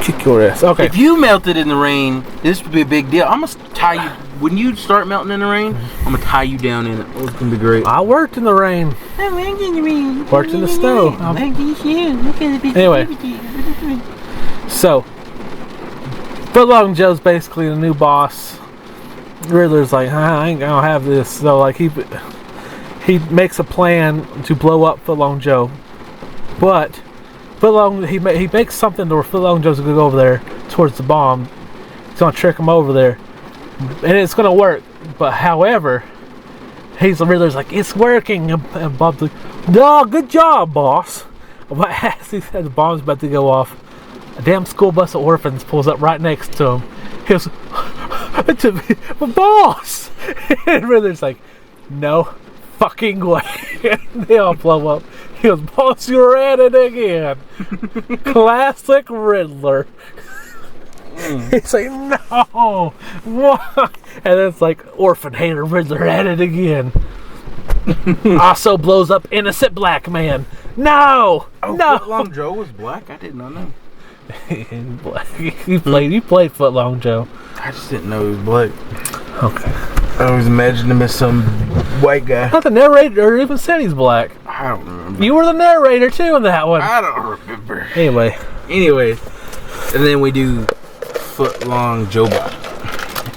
Kick your ass. Okay. If you melted in the rain, this would be a big deal. I'm gonna tie you. When you start melting in the rain, I'm gonna tie you down in it. Oh, it's gonna be great. I worked in the rain. Worked in the snow. Anyway. So, Footlong Joe's basically the new boss. Riddler's like, I ain't gonna have this. So, like, he makes a plan to blow up Footlong Joe. But, he makes something to where Footlong Joe's gonna go over there towards the bomb. He's gonna trick him over there. And it's gonna work. But, however, Riddler's like, it's working. And Bob's like, no, good job, boss. But as he said the bomb's about to go off, a damn school bus of orphans pulls up right next to him. He goes, But boss! And Riddler's like, no fucking way. And they all blow up. He goes, boss, you're at it again. Classic Riddler. He's like, no, why? And then it's like, orphan hater Riddler at it again. Also blows up innocent black man. No, no. Footlong Joe was black? I did not know. You played Footlong Joe. I just didn't know he was black. Okay. I always imagined him as some white guy. Not the narrator even said he's black. I don't remember. You were the narrator too in that one. I don't remember. Anyway, And then we do Footlong Joe-Bot.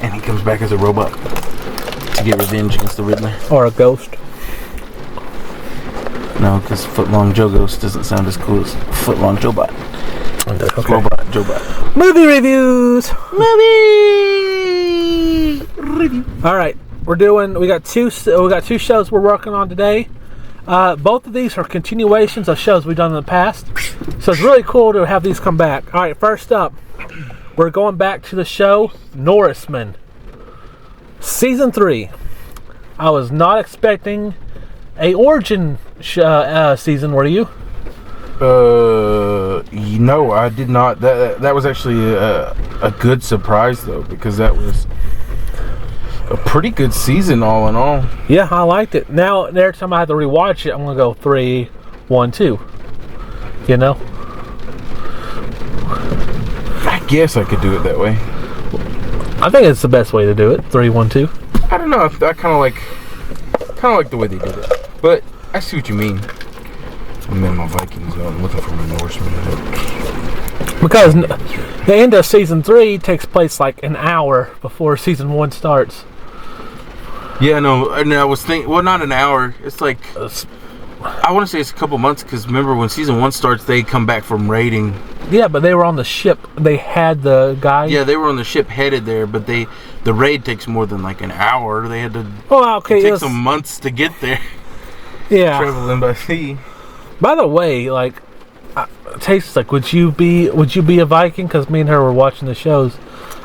And he comes back as a robot to get revenge against the Riddler. or a ghost. No, because Footlong Joe Ghost doesn't sound as cool as Footlong Joe-Bot. It's Okay. Robot Joe-Bot. Movie reviews. All right, we got two shows we're working on today. Both of these are continuations of shows we've done in the past, so it's really cool to have these come back. All right, first up, we're going back to the show Norseman, season 3. I was not expecting a origin season, were you? No, I did not. That was actually a good surprise though, because that was a pretty good season all in all. Yeah, I liked it. Now, every time I have to rewatch it, I'm gonna go 3, 1, 2. You know? I guess I could do it that way. I think it's the best way to do it. 3, 1, 2. I don't know. I kind of like the way they did it, but I see what you mean. And then my Vikings. I'm looking for my Norseman. Because the end of season 3 takes place like an hour before season 1 starts. Yeah, no, and I was thinking, well, not an hour. It's like, I want to say it's a couple months, because remember when season 1 starts, they come back from raiding. Yeah, but they were on the ship. They had the guy. Yeah, they were on the ship headed there, but the raid takes more than like an hour. They had to Oh, okay. take some months to get there. Yeah. Traveling by sea. By the way, like, Tastes like, would you be a Viking? Because me and her were watching the shows.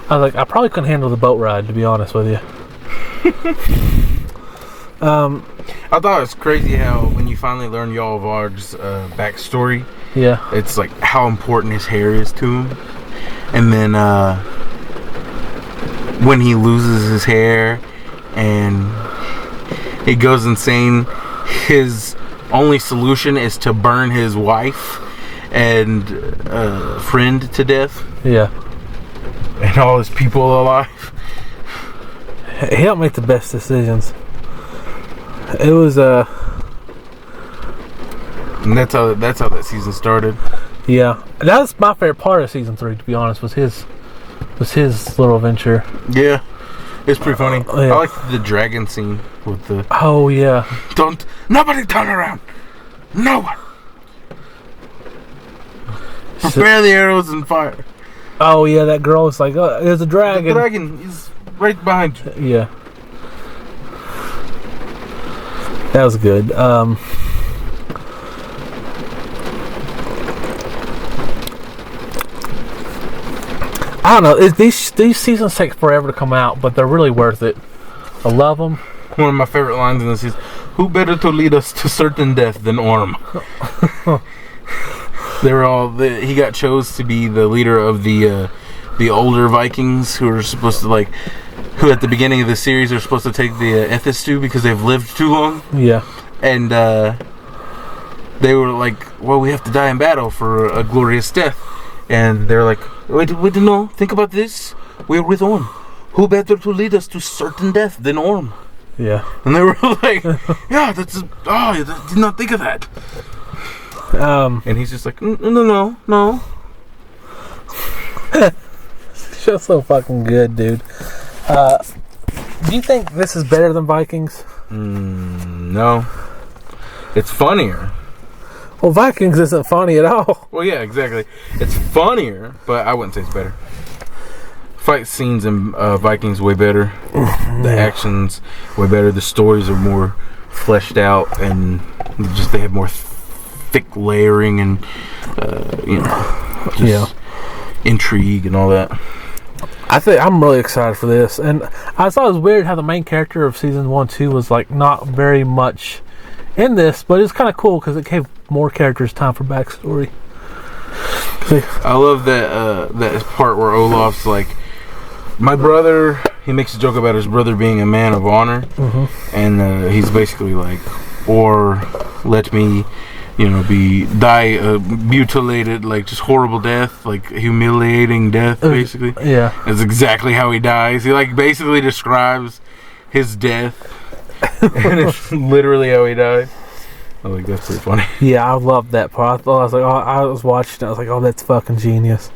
I was like, I probably couldn't handle the boat ride, to be honest with you. I thought it was crazy how when you finally learn Jarl Varg's backstory, Yeah. it's like how important his hair is to him. And then when he loses his hair and he goes insane, his only solution is to burn his wife and friend to death Yeah. and all his people alive. He helped make the best decisions. It was And that's how that season started. yeah. That was my favorite part of season 3, to be honest, was his little adventure. Yeah, it's pretty funny. Yeah. I like the dragon scene with the Oh yeah. nobody turn around, no one. Prepare the arrows and fire. Oh yeah, that girl was like, oh, there's a dragon. The dragon is right behind you. Yeah. That was good. I don't know. These seasons take forever to come out, but they're really worth it. I love them. One of my favorite lines in this is, "Who better to lead us to certain death than Orm?" He got chose to be the leader of the older Vikings who are supposed to who at the beginning of the series are supposed to take the Ethistue because they've lived too long. Yeah. And they were like, well, we have to die in battle for a glorious death. And they're like, wait, no, think about this. We're with Orm. Who better to lead us to certain death than Orm? Yeah. And they were like, yeah, I did not think of that. And he's just like, no. Show's so fucking good, dude. Do you think this is better than Vikings? No. It's funnier. Well, Vikings isn't funny at all. Well, yeah, exactly. It's funnier, but I wouldn't say it's better. Fight scenes in Vikings way better. The actions way better. The stories are more fleshed out, and just they have more thick layering and intrigue and all that. I think I'm really excited for this, and I thought it was weird how the main character of season 1, 2 was like not very much in this, but it's kind of cool because it gave more characters time for backstory. I love that part where Olaf's like, my brother. He makes a joke about his brother being a man of honor, and he's basically like, or let me, die mutilated, like just horrible death, like humiliating death, basically. Yeah, that's exactly how he dies. He like basically describes his death, and it's literally how he died. I think that's pretty funny. Yeah, I loved that part. I was watching it. I was like, oh, that's fucking genius.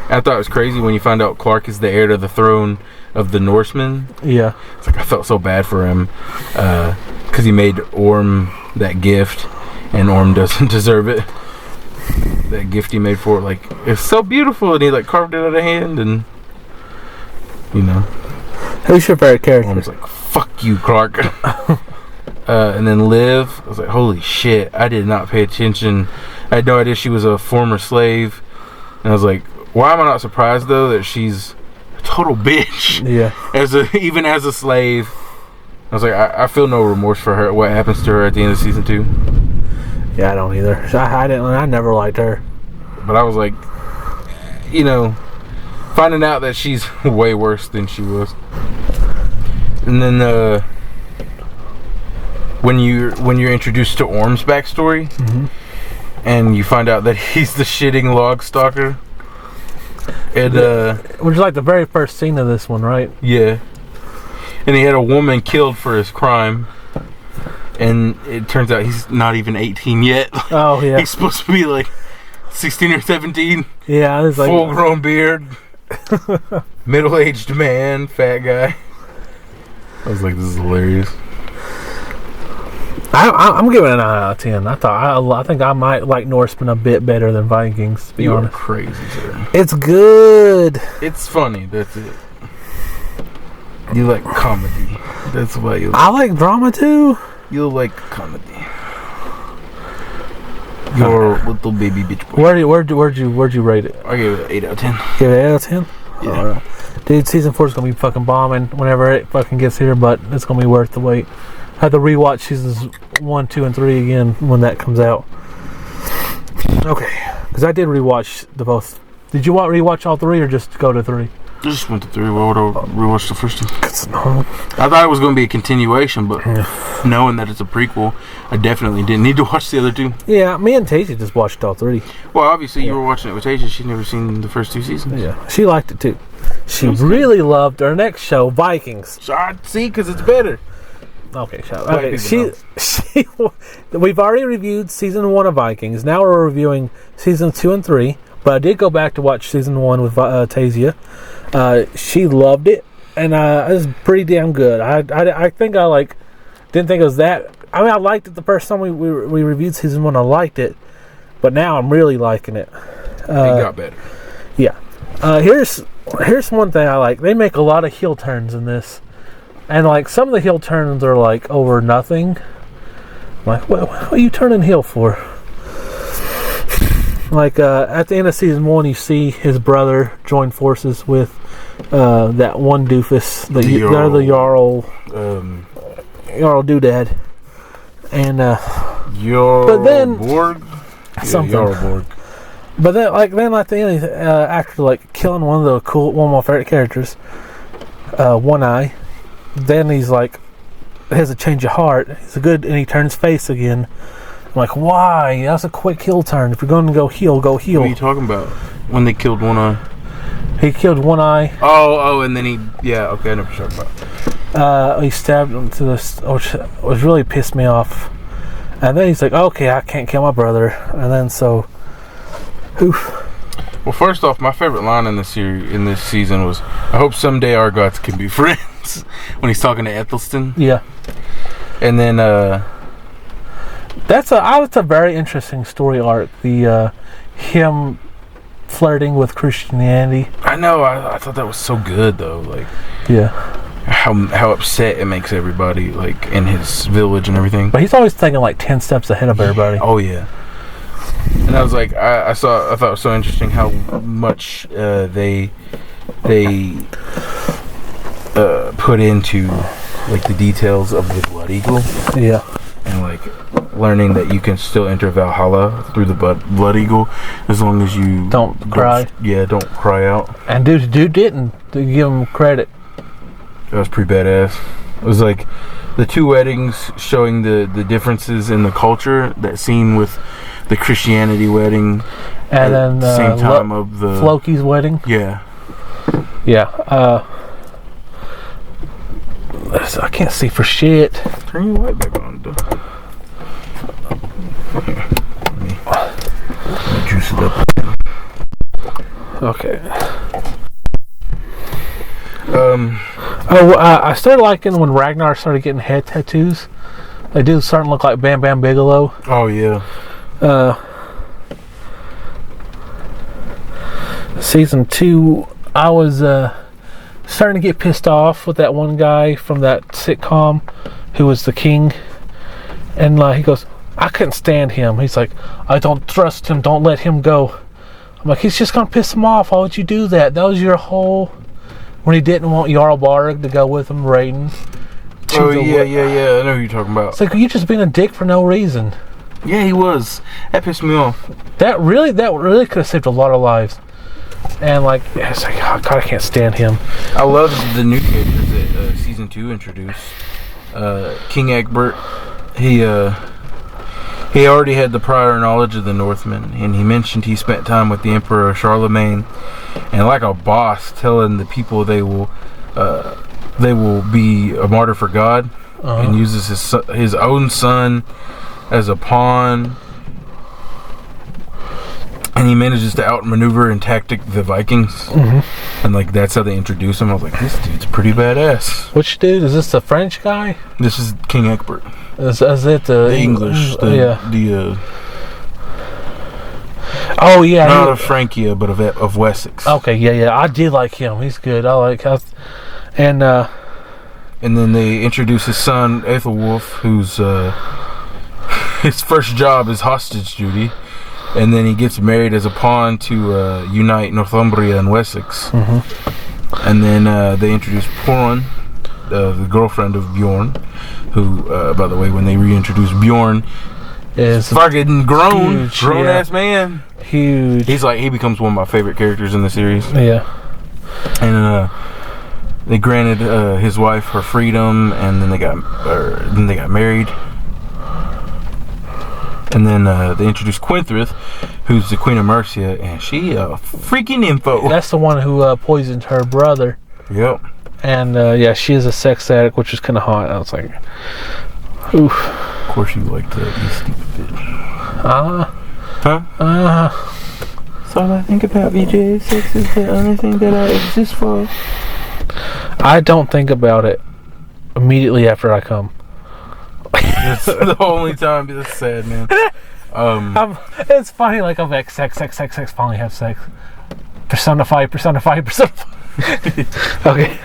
I thought it was crazy when you find out Clark is the heir to the throne of the Norsemen. Yeah. It's like I felt so bad for him because he made Orm that gift, and Orm doesn't deserve it. That gift he made for it, like, it's so beautiful, and he like carved it out of hand, and Who's your favorite character? Orm's like, fuck you, Clark. And then Liv, I was like, holy shit, I did not pay attention. I had no idea she was a former slave, and I was like, why am I not surprised though that she's a total bitch? Yeah. Even as a slave, I was like, I feel no remorse for her. What happens to her at the end of season 2? Yeah, I don't either. I never liked her. But I was like, finding out that she's way worse than she was. And then when you're introduced to Orm's backstory, and you find out that he's the shitting log stalker. And which is like the very first scene of this one, right? Yeah. And he had a woman killed for his crime, and it turns out he's not even 18 yet. Oh yeah. He's supposed to be like 16 or 17. Yeah, it's like full-grown beard, middle-aged man, fat guy. I was like, this is hilarious. I'm giving it a 9 out of 10. I think I might like Norsemen a bit better than Vikings, to be You are honest. crazy, sir. It's good. It's funny. That's it. You like comedy. That's why you. I like drama too. You like comedy. You're a little baby bitch boy. Where'd you rate it? I gave it an 8 out of 10. Give it 8 out of 10. Yeah. All right. Dude, season 4 is gonna be fucking bombing whenever it fucking gets here, but it's gonna be worth the wait. I have to rewatch seasons 1, 2, and 3 again when that comes out. Okay, because I did rewatch the both. Did you rewatch all 3 or just go to 3? I just went to 3. Why would I rewatch the first 2? No. I thought it was going to be a continuation, but knowing that it's a prequel, I definitely didn't need to watch the other 2. Yeah, me and Tasia just watched all 3. Well, obviously you were watching it with Tasia. She'd never seen the first 2 seasons. Yeah, she liked it too. She really loved our next show, Vikings. So I see, because it's better. Okay, shut up. Okay, we've already reviewed season 1 of Vikings. Now we're reviewing season 2 and 3. But I did go back to watch season 1 with Tasia. She loved it, and it was pretty damn good. I think I didn't think it was that. I mean, I liked it the first time we reviewed season 1. I liked it, but now I'm really liking it. It got better. Yeah. Here's one thing I like. They make a lot of heel turns in this. And like some of the heel turns are like over nothing. Like, what are you turning heel for? Like at the end of season 1, you see his brother join forces with that one doofus, the Jarl Doodad, and but then Borg, something. Jarl Borg. But then at the end, after like killing one of my favorite characters, One Eye. Then he's like, has a change of heart. And he turns face again. I'm like, why? That's a quick heel turn. If you're going to go heel, go heel. What are you talking about? When they killed One Eye? He killed One Eye. Oh, and then I know what you're talking about. He stabbed him to this, which really pissed me off. And then he's like, okay, I can't kill my brother. And then oof. Well, first off, my favorite line in this season was, I hope someday our gods can be friends. When he's talking to Ethelstan. Yeah. And then that's a very interesting story arc. The him flirting with Christianity. I know. I thought that was so good though. Like, yeah, how upset it makes everybody, like in his village and everything. But he's always thinking like 10 steps ahead of everybody. Oh yeah. And I was like, I thought it was so interesting how much they they put into like the details of the Blood Eagle Yeah. and like learning that you can still enter Valhalla through the Blood Eagle as long as you Don't cry. Yeah, don't cry out. And dude didn't. To give him credit. That was pretty badass. It was like the two weddings showing the differences in the culture. That scene with the Christianity wedding And at then the same time of the Floki's wedding. Yeah. Yeah. I can't see for shit. Turn your light back on, though. Here, let me juice it up. Okay. I I started liking when Ragnar started getting head tattoos. They do starting to look like Bam Bam Bigelow. Oh yeah. Season 2, I was starting to get pissed off with that one guy from that sitcom who was the king. And he goes, I couldn't stand him. He's like, I don't trust him. Don't let him go. I'm like, he's just going to piss him off. Why would you do that? That was your whole... When he didn't want Jarl Barg to go with him, Raiden. Oh yeah. I know who you're talking about. It's like, you're just being a dick for no reason. Yeah, he was. That pissed me off. That really could have saved a lot of lives. And it's like, oh God, I can't stand him. I love the new characters that season 2 introduced. King Egbert, he already had the prior knowledge of the Northmen, and he mentioned he spent time with the Emperor Charlemagne, and like a boss, telling the people they will be a martyr for God, and uses his own son as a pawn. And he manages to outmaneuver and tactic the Vikings. And that's how they introduce him. I was like, this dude's pretty badass. Which dude? Is this the French guy? This is King Egbert. Is it the English. Oh yeah. Not of Francia, but of Wessex. Okay, yeah. I did like him. He's good. I like how. And then they introduce his son, Aethelwulf, who's his first job is hostage duty. And then he gets married as a pawn to unite Northumbria and Wessex. And then they introduce Porn, the girlfriend of Bjorn, who, by the way, when they reintroduce Bjorn, is fucking grown ass man. Huge. He becomes one of my favorite characters in the series. Yeah. And they granted his wife her freedom, and then they got married. And then they introduced Quinthrith, who's the Queen of Mercia, and she freaking info. That's the one who poisoned her brother. Yep. And she is a sex addict, which is kind of hot. I was like, oof. Of course you like that, you stupid bitch. Huh? That's all I think about, VJ. Sex is the only thing that I exist for. I don't think about it immediately after I come. That's the only time. That's sad, man. It's funny, I'm like sex, finally have sex. Personify. Okay.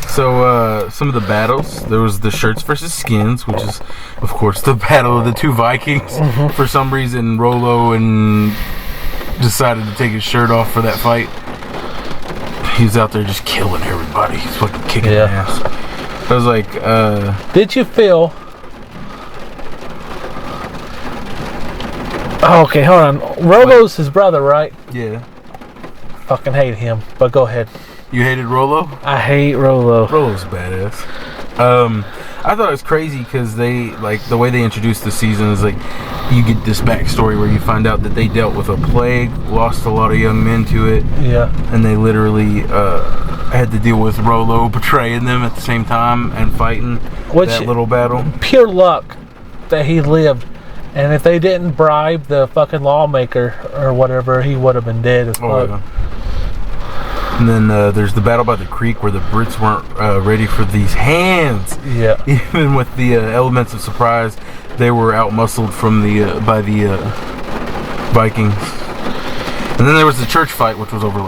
So, some of the battles, there was the shirts versus skins, which is, of course, the battle of the two Vikings. For some reason, Rollo decided to take his shirt off for that fight. He's out there just killing everybody. He's fucking kicking ass. I was like, Did you feel... Oh, okay, hold on. Rollo's his brother, right? Yeah. Fucking hate him, but go ahead. You hated Rollo? I hate Rollo. Rollo's badass. I thought it was crazy because they, the way they introduced the season is you get this backstory where you find out that they dealt with a plague, lost a lot of young men to it. Yeah. And they literally had to deal with Rollo betraying them at the same time and fighting that little battle. Pure luck that he lived. And if they didn't bribe the fucking lawmaker or whatever, he would have been dead as fuck. Yeah. And then there's the battle by the creek where the Brits weren't ready for these hands. Yeah. Even with the elements of surprise, they were outmuscled by the Vikings. And then there was the church fight, which was over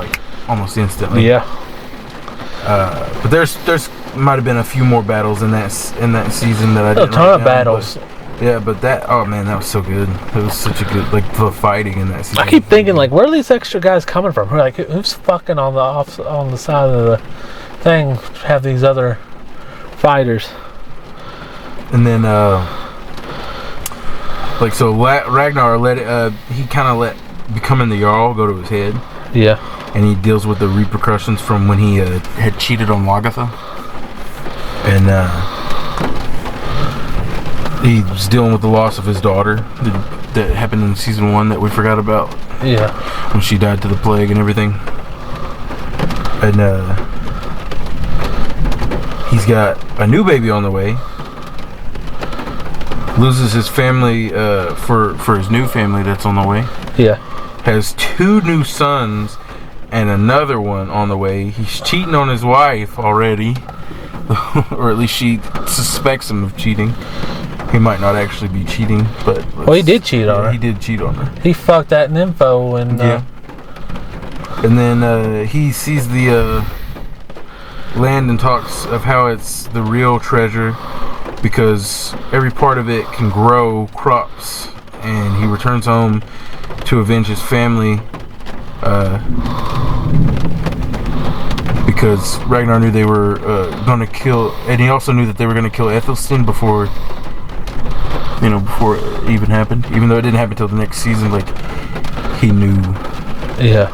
almost instantly. Yeah. But there's might have been a few more battles in that season that I didn't. A ton of battles. Yeah, but that, oh man, that was so good. It was such a good, like, the fighting in that season. I keep thinking, like, where are these extra guys coming from? Like, who's fucking on the side of the thing? Have these other fighters? And then, like, so Ragnar he kind of let becoming the Jarl go to his head. Yeah. And he deals with the repercussions from when he had cheated on Lagertha. And he's dealing with the loss of his daughter that happened in season 1 that we forgot about. Yeah. When she died to the plague and everything. And he's got a new baby on the way. Loses his family for his new family that's on the way. Yeah. Has 2 new sons and another one on the way. He's cheating on his wife already. Or at least she suspects him of cheating. He might not actually be cheating, but... Well, he did cheat on her. He did cheat on her. He fucked that nympho and... Yeah. And then he sees the land and talks of how it's the real treasure because every part of it can grow crops. And he returns home to avenge his family because Ragnar knew they were going to kill, and he also knew that they were going to kill Ethelstan before it even happened. Even though it didn't happen until the next season, like he knew. Yeah.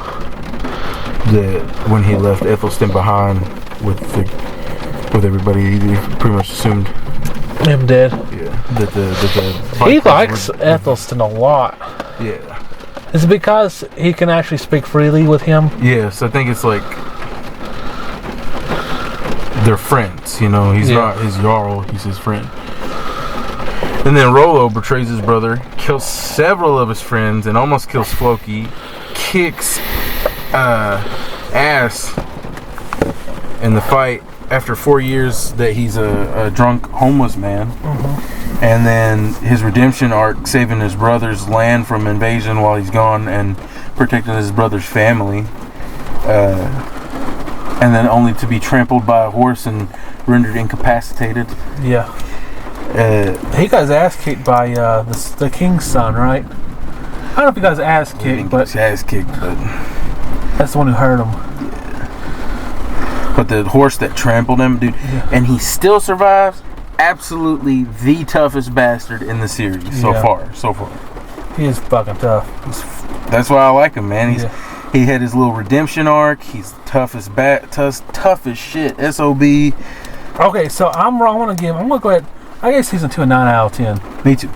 That when he left Ethelstan behind with everybody, he pretty much assumed him dead. Yeah. That the he likes Ethelstan a lot. Yeah. Is it because he can actually speak freely with him? Yes, I think it's like they're friends, He's not his Jarl, he's his friend. And then Rollo betrays his brother, kills several of his friends, and almost kills Floki, kicks ass in the fight after 4 years that he's a drunk homeless man. Mm-hmm. And then his redemption arc, saving his brother's land from invasion while he's gone and protecting his brother's family. And then only to be trampled by a horse and rendered incapacitated. Yeah. He got his ass kicked by the king's son, right? I don't know if he got his ass kicked, but... His ass kicked, but... That's the one who hurt him. Yeah. But the horse that trampled him, dude, and he still survives. Absolutely the toughest bastard in the series so far. He is fucking tough. That's why I like him, man. He had his little redemption arc. He's tough as shit. SOB. Okay, so I'm wrong. I'm gonna go ahead. I gave season 2 a 9 out of 10. Me too.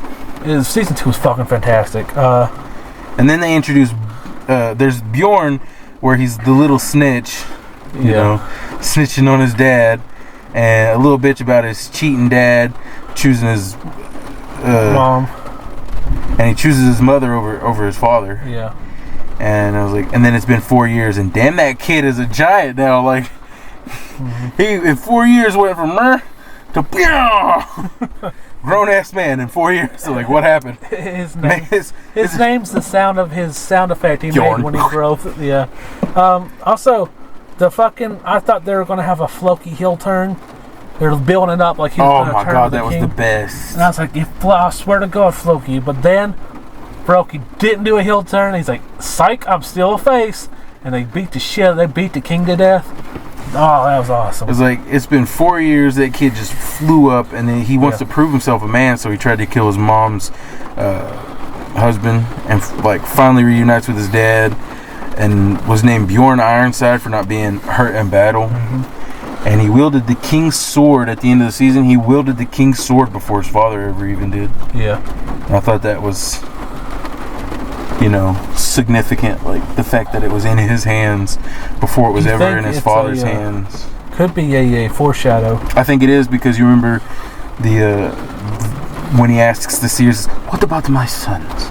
Season 2 was fucking fantastic. And then they introduce there's Bjorn, where he's the little snitch, you know, snitching on his dad. And a little bitch about his cheating dad, choosing his mom, and he chooses his mother over his father. Yeah. And I was like, and then it's been 4 years, and damn, that kid is a giant now. Like, he in 4 years went from to grown ass man in 4 years. So like, what happened? His name's the sound of his sound effect he made when he drove. Yeah. Also. I thought they were going to have a Floki heel turn. They're building it up like he was going to turn. Oh my god, that was the best. And I was like, I swear to God, Floki. But then, Floki didn't do a heel turn. He's like, psych, I'm still a face. And they beat the king to death. Oh, that was awesome. It's like, it's been 4 years, that kid just flew up, and then he wants to prove himself a man, so he tried to kill his mom's husband, and finally reunites with his dad. And was named Bjorn Ironside for not being hurt in battle. Mm-hmm. And he wielded the king's sword at the end of the season. He wielded the king's sword before his father ever even did. Yeah. And I thought that was, significant. Like, the fact that it was in his hands before it was ever in his father's hands. Could be a foreshadow. I think it is, because you remember when he asks the seers, "What about my sons?"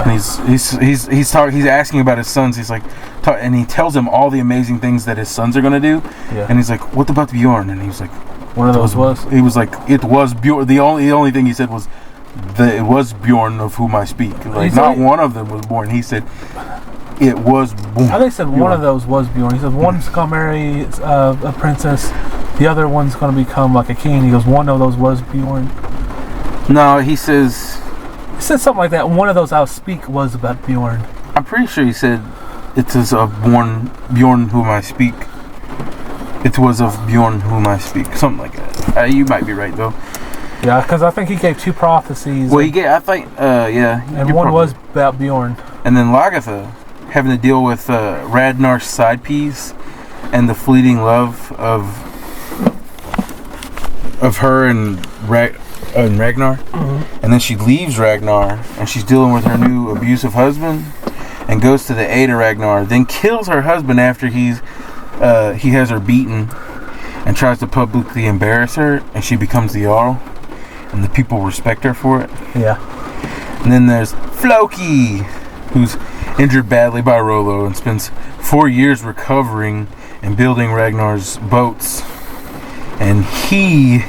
And he's asking about his sons. He's like, and he tells him all the amazing things that his sons are gonna do. Yeah. And he's like, "What about Bjorn?" And he was like, "One of those was." He was like, "It was Bjorn." The only thing he said was, "It was Bjorn of whom I speak." Like, not one of them was born. He said, "It was born." I think he said Bjorn. One of those was Bjorn. He said one's gonna marry a princess, the other one's gonna become like a king. He goes, one of those was Bjorn. No, he says. He said something like that. One of those I'll speak was about Bjorn. I'm pretty sure he said it is of Bjorn whom I speak. It was of Bjorn whom I speak. Something like that. You might be right though. Yeah, because I think he gave 2 prophecies. Well, I think, yeah. And one was about Bjorn. And then Lagertha having to deal with Ragnar's side piece and the fleeting love of her and Ragnar. Mm-hmm. And then she leaves Ragnar and she's dealing with her new abusive husband and goes to the aid of Ragnar, then kills her husband after he has her beaten and tries to publicly embarrass her, and she becomes the Jarl, and the people respect her for it. Yeah. And then there's Floki, who's injured badly by Rollo and spends 4 years recovering and building Ragnar's boats. And he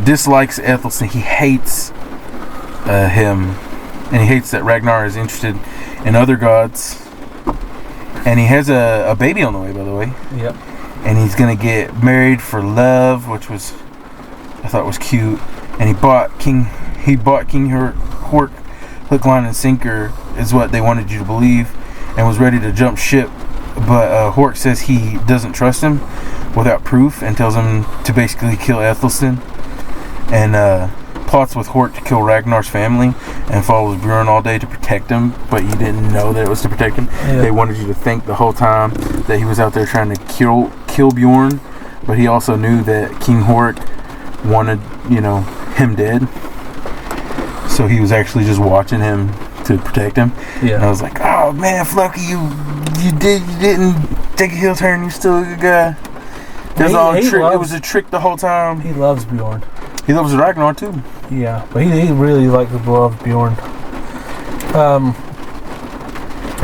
dislikes Ethelstan. He hates him. And he hates that Ragnar is interested in other gods. And he has a baby on the way, by the way. Yep. And he's going to get married for love, which I thought was cute. And he bought King Hork hook, line, and sinker, is what they wanted you to believe, and was ready to jump ship. But Hork says he doesn't trust him without proof and tells him to basically kill Ethelstan. And plots with Hork to kill Ragnar's family and follows Bjorn all day to protect him, but you didn't know that it was to protect him. Yeah. They wanted you to think the whole time that he was out there trying to kill Bjorn, but he also knew that King Hork wanted, him dead. So he was actually just watching him to protect him. Yeah. And I was like, oh man, Floki, you didn't take a heel turn, you're still a good guy. It was a trick the whole time. He loves Bjorn. He loves Ragnar too. Yeah, but he really likes to love Bjorn.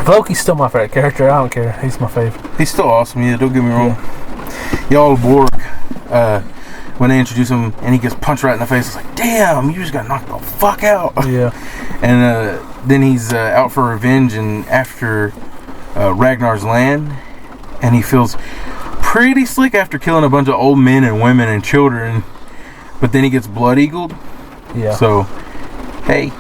Floki's still my favorite character. I don't care. He's my favorite. He's still awesome. Yeah, don't get me wrong. Yeah. Jarl Borg, when they introduce him and he gets punched right in the face, it's like, damn, you just got knocked the fuck out. Yeah. And then he's out for revenge and after Ragnar's land, and he feels pretty slick after killing a bunch of old men and women and children. But then he gets blood eagled. Yeah. So, hey.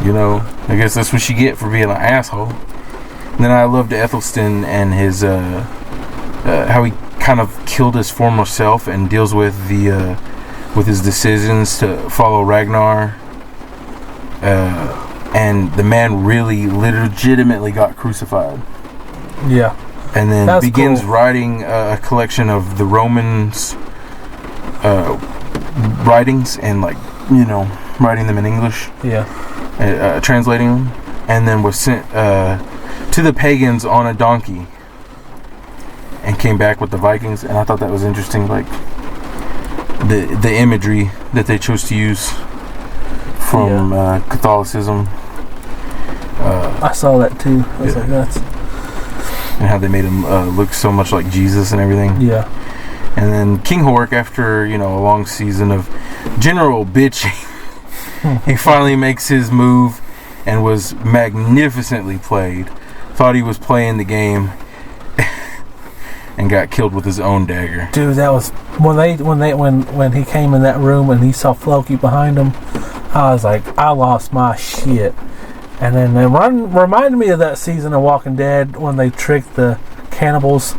I guess that's what you get for being an asshole. And then I loved Ethelstan and his, how he kind of killed his former self and deals with with his decisions to follow Ragnar. And the man really legitimately got crucified. Yeah. And then begins writing a collection of the Romans' writings and writing them in English. Yeah. Translating them, and then was sent to the pagans on a donkey and came back with the Vikings. And I thought that was interesting, like the imagery that they chose to use from Catholicism. I saw that too. I was like, that's... And how they made him look so much like Jesus and everything. Yeah. And then King Hork, after a long season of general bitching, he finally makes his move and was magnificently played. Thought he was playing the game and got killed with his own dagger. Dude, that was when he came in that room and he saw Floki behind him. I was like, I lost my shit. And then they reminded me of that season of Walking Dead when they tricked the cannibals.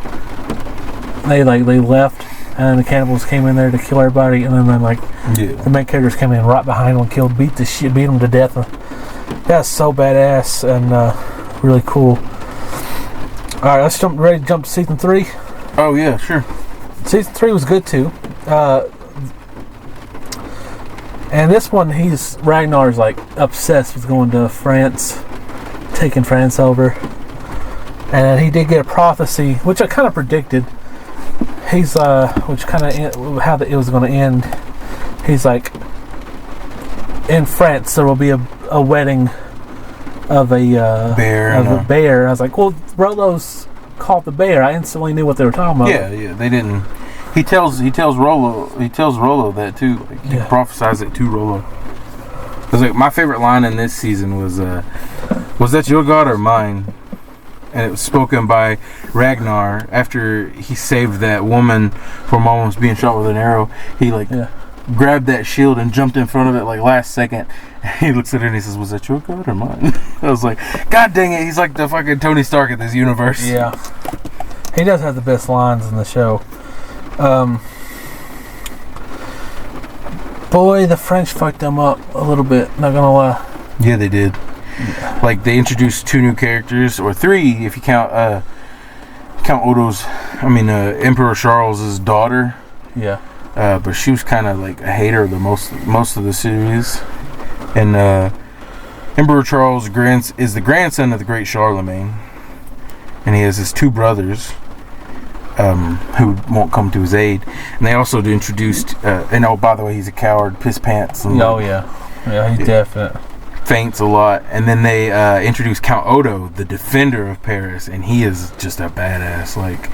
They left, and then the cannibals came in there to kill everybody, and then the main characters came in right behind them, beat them to death. That's so badass and really cool. All right, let's ready to jump to season 3. Oh yeah, sure. Season 3 was good too. And this one, Ragnar's obsessed with going to France, taking France over. And he did get a prophecy, which I kind of predicted. He's which kind of how it was going to end. He's like, in France there will be a wedding of a bear. I was like, well, Rollo's called the bear. I instantly knew what they were talking about. Yeah, they didn't. He tells Rollo that too. He prophesies it to Rollo. It was my favorite line in this season was that your God or mine? and it was spoken by Ragnar after he saved that woman from almost being shot with an arrow. He grabbed that shield and jumped in front of it like last second. He looks at it and he says, "Was that your god or mine?" I was like, God dang it, he's like the fucking Tony Stark of this universe. Yeah. He does have the best lines in the show. Boy, the French fucked them up a little bit, not gonna lie. Yeah, they did. Like, they introduced 2 new characters, or 3 if you count Emperor Charles' daughter. Yeah. But she was kind of like a hater the most of the series. And Emperor Charles is the grandson of the great Charlemagne, and he has his 2 brothers who won't come to his aid. And they also introduced and oh, by the way, he's a coward, piss pants. And He's definite. Faints a lot. And then they introduced Count Odo, the defender of Paris, and he is just a badass. Like,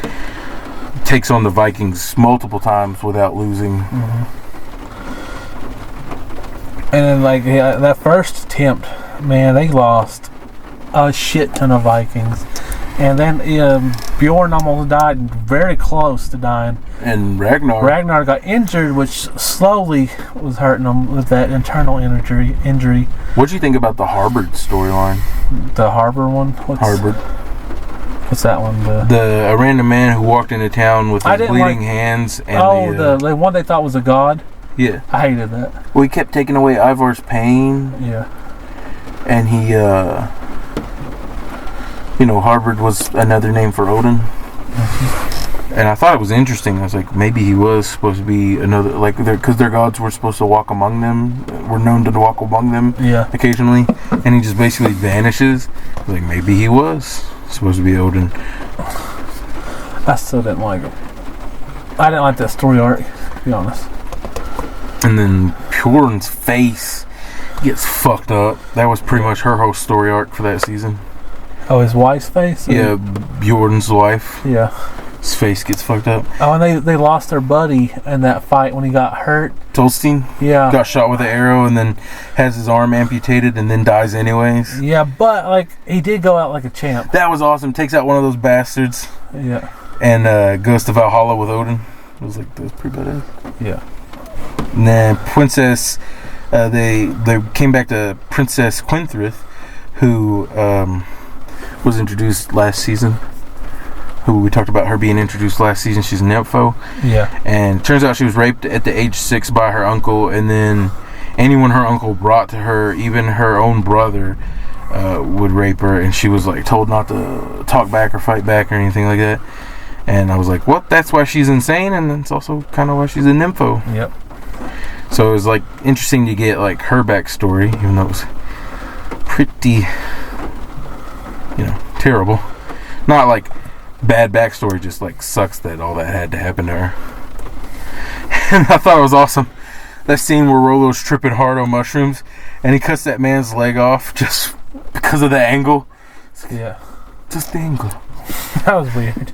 takes on the Vikings multiple times without losing. And then, that first attempt, man, they lost a shit ton of Vikings. And then Bjorn almost died, very close to dying. And Ragnar got injured, which slowly was hurting him with that internal injury. What'd you think about the Harbord storyline? The Harbor one? Harbord. What's that one? A random man who walked into town with his bleeding hands. And the one they thought was a god? Yeah. I hated that. Well, he kept taking away Ivar's pain. Yeah. And he, Harbord was another name for Odin. And I thought it was interesting. I was like, maybe he was supposed to be another, because their gods were supposed to walk among them, were known to walk among them occasionally. And he just basically vanishes. I was like, maybe he was supposed to be Odin. I still didn't like him. I didn't like that story arc, to be honest. And then Bjorn's face gets fucked up. That was pretty much her whole story arc for that season. Oh, his wife's face? Yeah, Bjorn's wife. Yeah. His face gets fucked up. Oh, and they lost their buddy in that fight when he got hurt. Tolstein? Yeah. Got shot with an arrow and then has his arm amputated and then dies anyways. Yeah, but, he did go out like a champ. That was awesome. Takes out one of those bastards. Yeah. And goes to Valhalla with Odin. It was like, that was pretty badass. Yeah. And then Princess, they came back to Princess Quinthrith, who was introduced last season. Who we talked about her being introduced last season. She's an nympho. Yeah. And turns out she was raped at the age 6 by her uncle, and then anyone her uncle brought to her, even her own brother, would rape her, and she was told not to talk back or fight back or anything like that. And I was like, well, that's why she's insane, and it's also kind of why she's a nympho. Yep. So it was interesting to get her backstory, even though it was pretty, terrible. Not bad backstory, just sucks that all that had to happen to her. And I thought it was awesome. That scene where Rollo's tripping hard on mushrooms, and he cuts that man's leg off just because of the angle. Yeah. Just the angle. That was weird.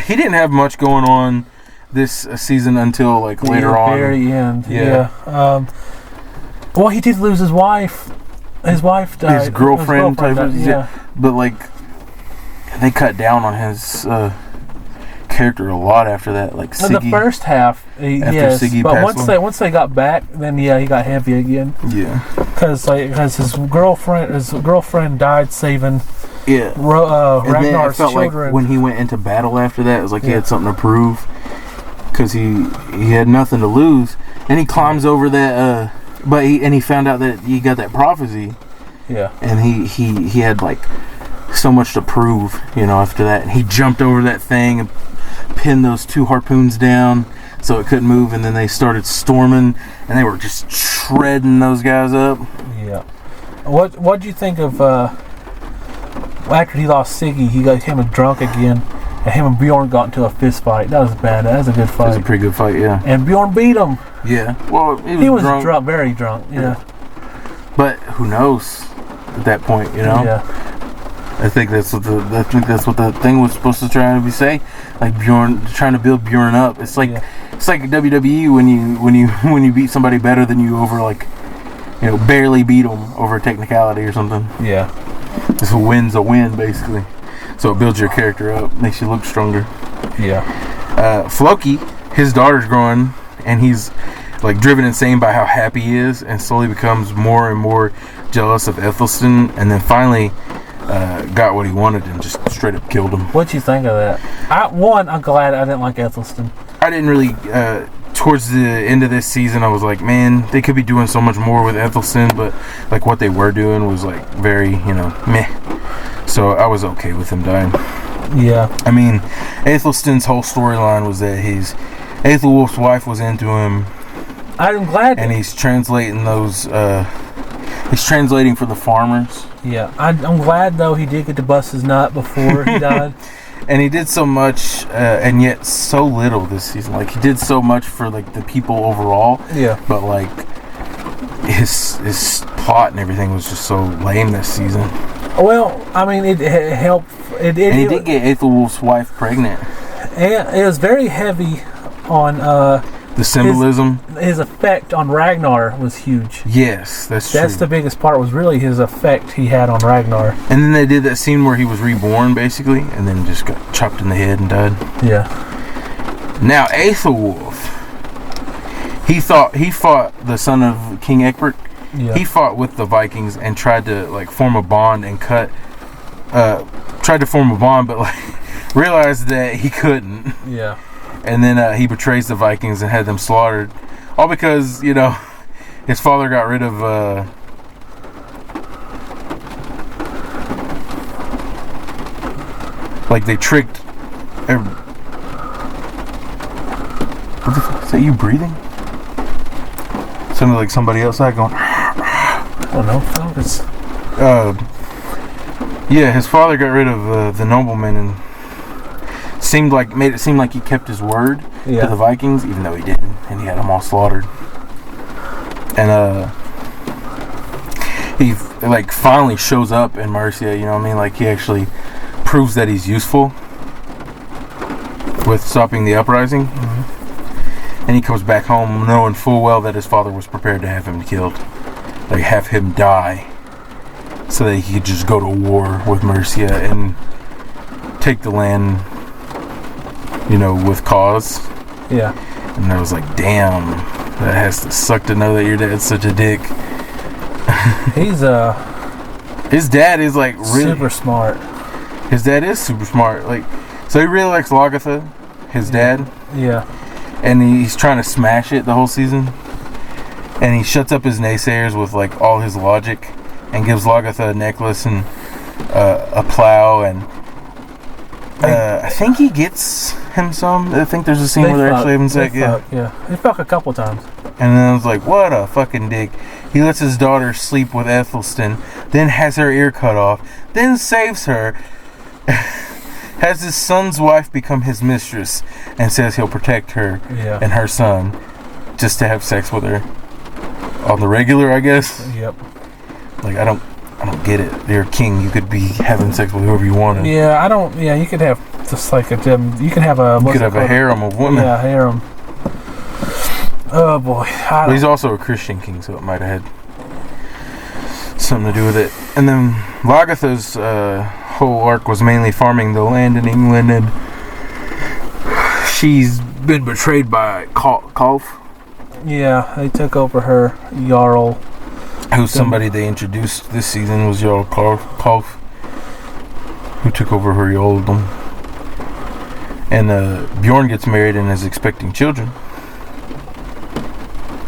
He didn't have much going on this season until later on. Very end. Yeah. Well, he did lose his wife. His wife died. His girlfriend type of. Yeah. But they cut down on his character a lot after that. Siggy. In the first half, yes. Siggy but passed once they got back, then he got heavy again. Yeah. Because his girlfriend died saving. Yeah. Ragnar's felt children. When he went into battle after that, it was he had something to prove. Because he had nothing to lose, and he climbs over that. But he found out that he got that prophecy. Yeah. And he had so much to prove, after that. And he jumped over that thing and pinned those 2 harpoons down so it couldn't move. And then they started storming, and they were just shredding those guys up. Yeah. What'd you think of after he lost Siggy? He got him drunk again. And him and Bjorn got into a fist fight. That was bad. That was a good fight. It was a pretty good fight, yeah. And Bjorn beat him. Yeah. Well, he was drunk, very drunk. Yeah. But who knows at that point, Yeah. I think that's what the thing was supposed to try to say. Bjorn, trying to build Bjorn up. It's it's like WWE when you beat somebody better than you over barely beat them over technicality or something. Yeah. This win's a win, basically. So it builds your character up, makes you look stronger. Yeah. Floki, his daughter's growing, and he's like driven insane by how happy he is, and slowly becomes more and more jealous of Ethelstan, and then finally got what he wanted and just straight up killed him. What'd you think of that? I'm glad I didn't like Ethelstan. I didn't really. Towards the end of this season, I was like, man, they could be doing so much more with Ethelstan, but like what they were doing was like very, meh. So I was okay with him dying. Yeah. I mean, Ethelstan's whole storyline was that Aethelwulf's wife was into him. I'm glad. And he's translating those. He's translating for the farmers. Yeah, I'm glad though he did get to bust his nut before he died. And he did so much, and yet so little this season. Like he did so much for like the people overall. Yeah. But like his plot and everything was just so lame this season. Well, I mean, it helped. And he did get Aethelwulf's wife pregnant. And it was very heavy on the symbolism. His effect on Ragnar was huge. Yes, that's true. That's the biggest part, was really his effect he had on Ragnar. And then they did that scene where he was reborn, basically, and then just got chopped in the head and died. Yeah. Now, Aethelwulf, he fought the son of King Egbert. Yeah. He fought with the Vikings and tried to like form a bond and tried to form a bond, but like realized that he couldn't. Yeah. And then he betrays the Vikings and had them slaughtered, all because his father got rid of like they tricked. What the fuck is that? You breathing? Sounded like somebody outside going. I don't know. It's yeah, his father got rid of the nobleman and made it seem like he kept his word to the Vikings, even though he didn't, and he had them all slaughtered. And he like finally shows up in Mercia. You know what I mean? Like he actually proves that he's useful with stopping the uprising. Mm-hmm. And he comes back home knowing full well that his father was prepared to have him killed, like have him die, so that he could just go to war with Mercia and take the land, with cause. Yeah. And I was like, damn, that has to suck to know that your dad's such a dick. He's his dad is like really super smart. His dad is super smart. Like, so he really likes Lagertha, his dad. Yeah. And he's trying to smash it the whole season. And he shuts up his naysayers with like all his logic, and gives Lagertha a necklace and a plow, and I think he gets him some. I think there's a scene where they're actually having sex. Yeah. They fuck a couple times. And then I was like, what a fucking dick. He lets his daughter sleep with Ethelstan, then has her ear cut off, then saves her, has his son's wife become his mistress, and says he'll protect her and her son just to have sex with her on the regular, I guess. Yep. Like, I don't get it. You're a king. You could be having sex with whoever you wanted. Yeah, I don't. Yeah, you could have just like a gym. You could have a. You could have a harem of women. Yeah, harem. Oh boy. But he's also a Christian king, so it might have had something to do with it. And then Lagertha's whole arc was mainly farming the land in England, and she's been betrayed by Kalf. Yeah, they took over her Jarl. Who's somebody they introduced this season was Jarl Kalf, who took over her earldom. And Bjorn gets married and is expecting children.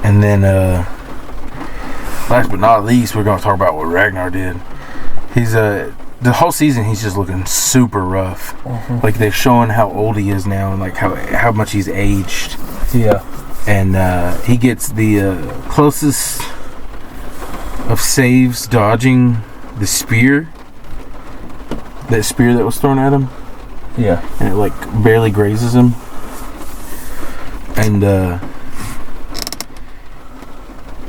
And then, last but not least, we're going to talk about what Ragnar did. He's the whole season he's just looking super rough. Mm-hmm. Like they're showing how old he is now and like how much he's aged. Yeah. And he gets the closest of saves dodging the spear. That spear that was thrown at him. Yeah. And it like barely grazes him. And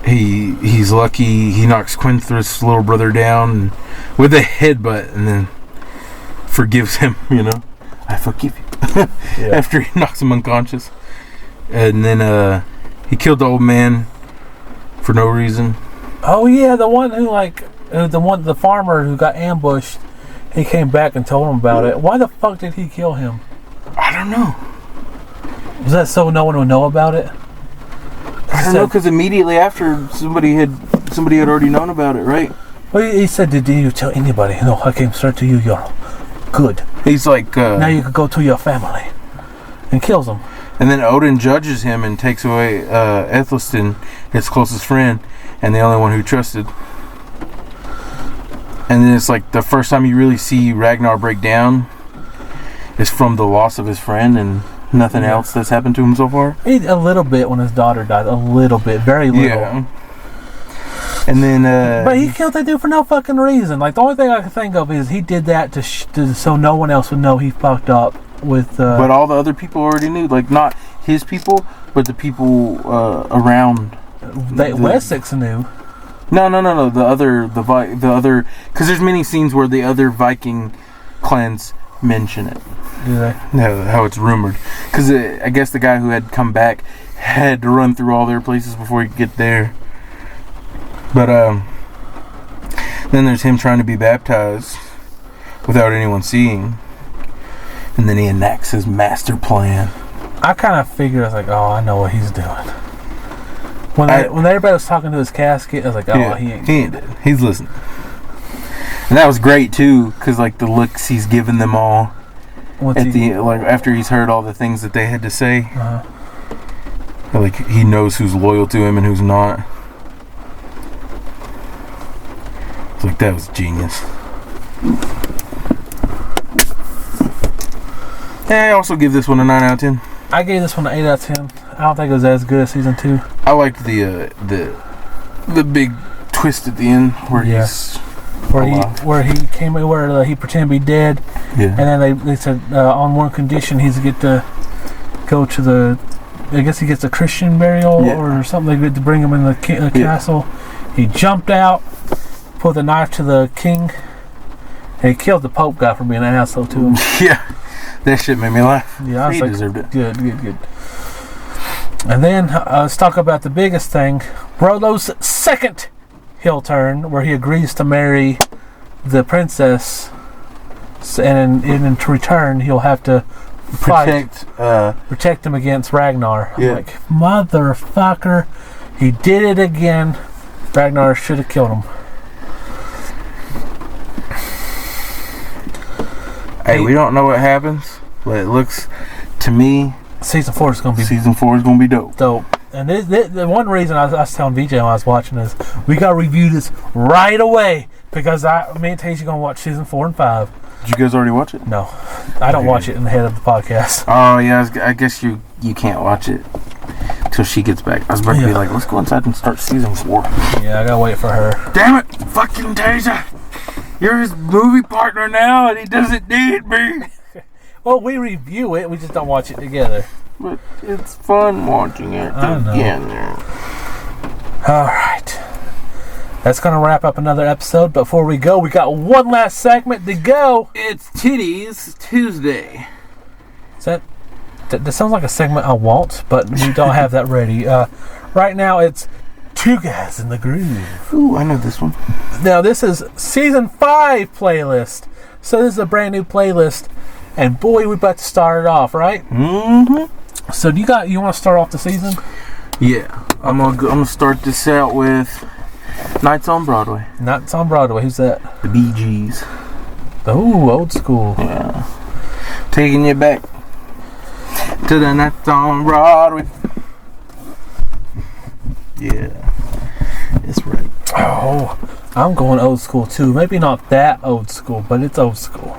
he's lucky. He knocks Quinthrith's little brother down with a headbutt and then forgives him, I forgive you. After he knocks him unconscious. And then he killed the old man for no reason. Oh yeah, the one who the farmer who got ambushed He came back and told him about it. Why the fuck did he kill him? I don't know. Was that so no one would know about it? I don't know, because immediately after somebody had already known about it, right? Well, he said, did you tell anybody? No, I came straight to you, Jarl. Good. He's like, Now you could go to your family. And kills him. and then Odin judges him and takes away Ethelstan, his closest friend, and the only one who trusted. And then it's like the first time you really see Ragnar break down is from the loss of his friend and nothing else that's happened to him so far. A little bit when his daughter died. A little bit. Very little. Yeah. And then, But he killed that dude for no fucking reason. Like, the only thing I can think of is he did that to so no one else would know he fucked up with. but all the other people already knew, like not his people, but the people around. Wessex knew. No. The other, because there's many scenes where the other Viking clans mention it. Do they? No, how it's rumored. Because I guess the guy who had come back had to run through all their places before he could get there. But then there's him trying to be baptized without anyone seeing. And then he enacts his master plan. I kind of figured, I was like, oh, I know what he's doing. When everybody was talking to his casket, I was like, oh, Yeah, he ain't. he ain't. He's listening. And that was great too, because like the looks he's given them all after he's heard all the things that they had to say. Like he knows who's loyal to him and who's not. It's like that was genius. Yeah, I also give this one a 9 out of 10. I gave this one an 8 out of 10. I don't think it was as good as season 2. I liked the big twist at the end where he's Where he pretended to be dead, yeah. and then they said on one condition he's get to go to the. I guess he gets a Christian burial or something. They get to bring him in the castle. He jumped out, put the knife to the king, and he killed the Pope guy for being an asshole to him. Yeah, that shit made me laugh. Yeah, I was He like, deserved it. Good. And then let's talk about the biggest thing, Rollo's second heel turn, where he agrees to marry the princess, and in return he'll have to protect him against Ragnar. I'm like, motherfucker, he did it again. Ragnar should have killed him. Hey, we don't know what happens, but it looks to me Season 4 is going to be season 4 is going to be dope. dope. And the one reason I was telling VJ when I was watching is we got to review this right away, because me and Tasia going to watch season 4 and 5. Did you guys already watch it? No, I don't watch it in the head of the podcast. Oh yeah, I guess you can't watch it till she gets back. I was about to be like, let's go inside and start season 4. Yeah, I gotta wait for her. Damn it, fucking Tasia! You're his movie partner now, and he doesn't need me. Well, we review it, we just don't watch it together. But it's fun watching it I know. together. Alright. That's going to wrap up another episode. Before we go, we got one last segment to go. It's Titties Tuesday. Is that sounds like a segment I want, but we don't have that ready. Right now, it's Two Guys in the Groove. Ooh, I know this one. Now, this is Season 5 playlist. So this is a brand new playlist. And boy, we're about to start it off, right? Mm-hmm. So you want to start off the season? Yeah, I'm gonna start this out with Nights on Broadway. Nights on Broadway. Who's that? The Bee Gees. Oh, old school. Yeah. Taking you back to the Nights on Broadway. Yeah. It's right. Oh, I'm going old school too. Maybe not that old school, but it's old school.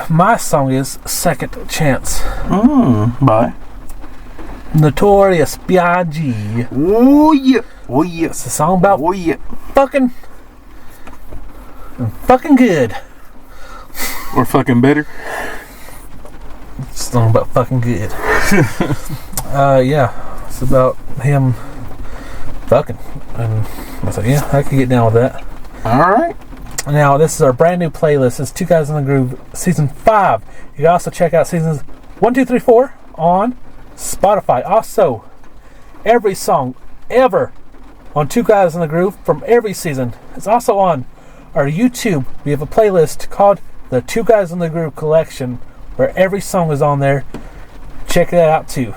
My song is Second Chance. Bye. Notorious B.I.G. Oh yeah. Oh yeah. It's a song about Oh yeah. fucking good. Or fucking better. It's a song about fucking good. Yeah. It's about him fucking. And I was like, yeah, I can get down with that. Alright. Now, this is our brand new playlist. It's Two Guys in the Groove, Season 5. You can also check out Seasons 1, 2, 3, 4 on Spotify. Also, every song ever on Two Guys in the Groove from every season is also on our YouTube, we have a playlist called the Two Guys in the Group Collection, where every song is on there. Check that out too.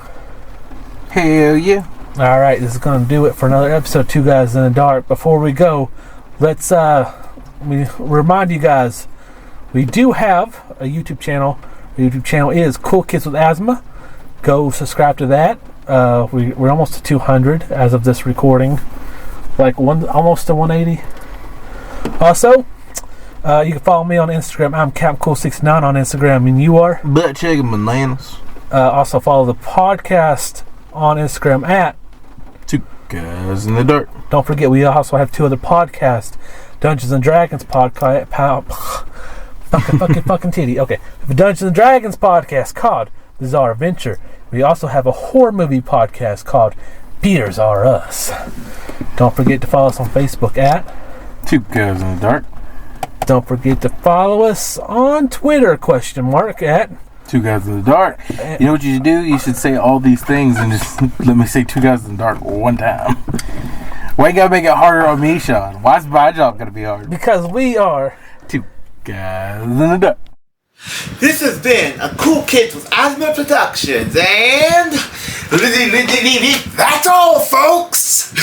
Hell yeah. All right, this is going to do it for another episode of Two Guys in the Dark. Before we go, let's we remind you guys, we do have a YouTube channel. The YouTube channel is Cool Kids with Asthma. Go subscribe to that. We're almost to 200 as of this recording, almost to 180. Also, you can follow me on Instagram. I'm CapCool69 on Instagram, and you are Butt chicken bananas. also follow the podcast on Instagram at Two Guys in the Dark. Don't forget, we also have 2 other podcasts. Dungeons and Dragons podcast. Fucking titty. Okay. The Dungeons and Dragons podcast called Bizarre Adventure. We also have a horror movie podcast called Beers Are Us. Don't forget to follow us on Facebook at Two Guys in the Dark. Don't forget to follow us on Twitter, at Two Guys in the Dark. You know what you should do? You should say all these things and just let me say Two Guys in the Dark one time. Why you gotta make it harder on me, Sean? Why's my job gonna be hard? because we are Two Guys in the Dark. This has been a Cool Kids with Asthma Productions, and that's all, folks.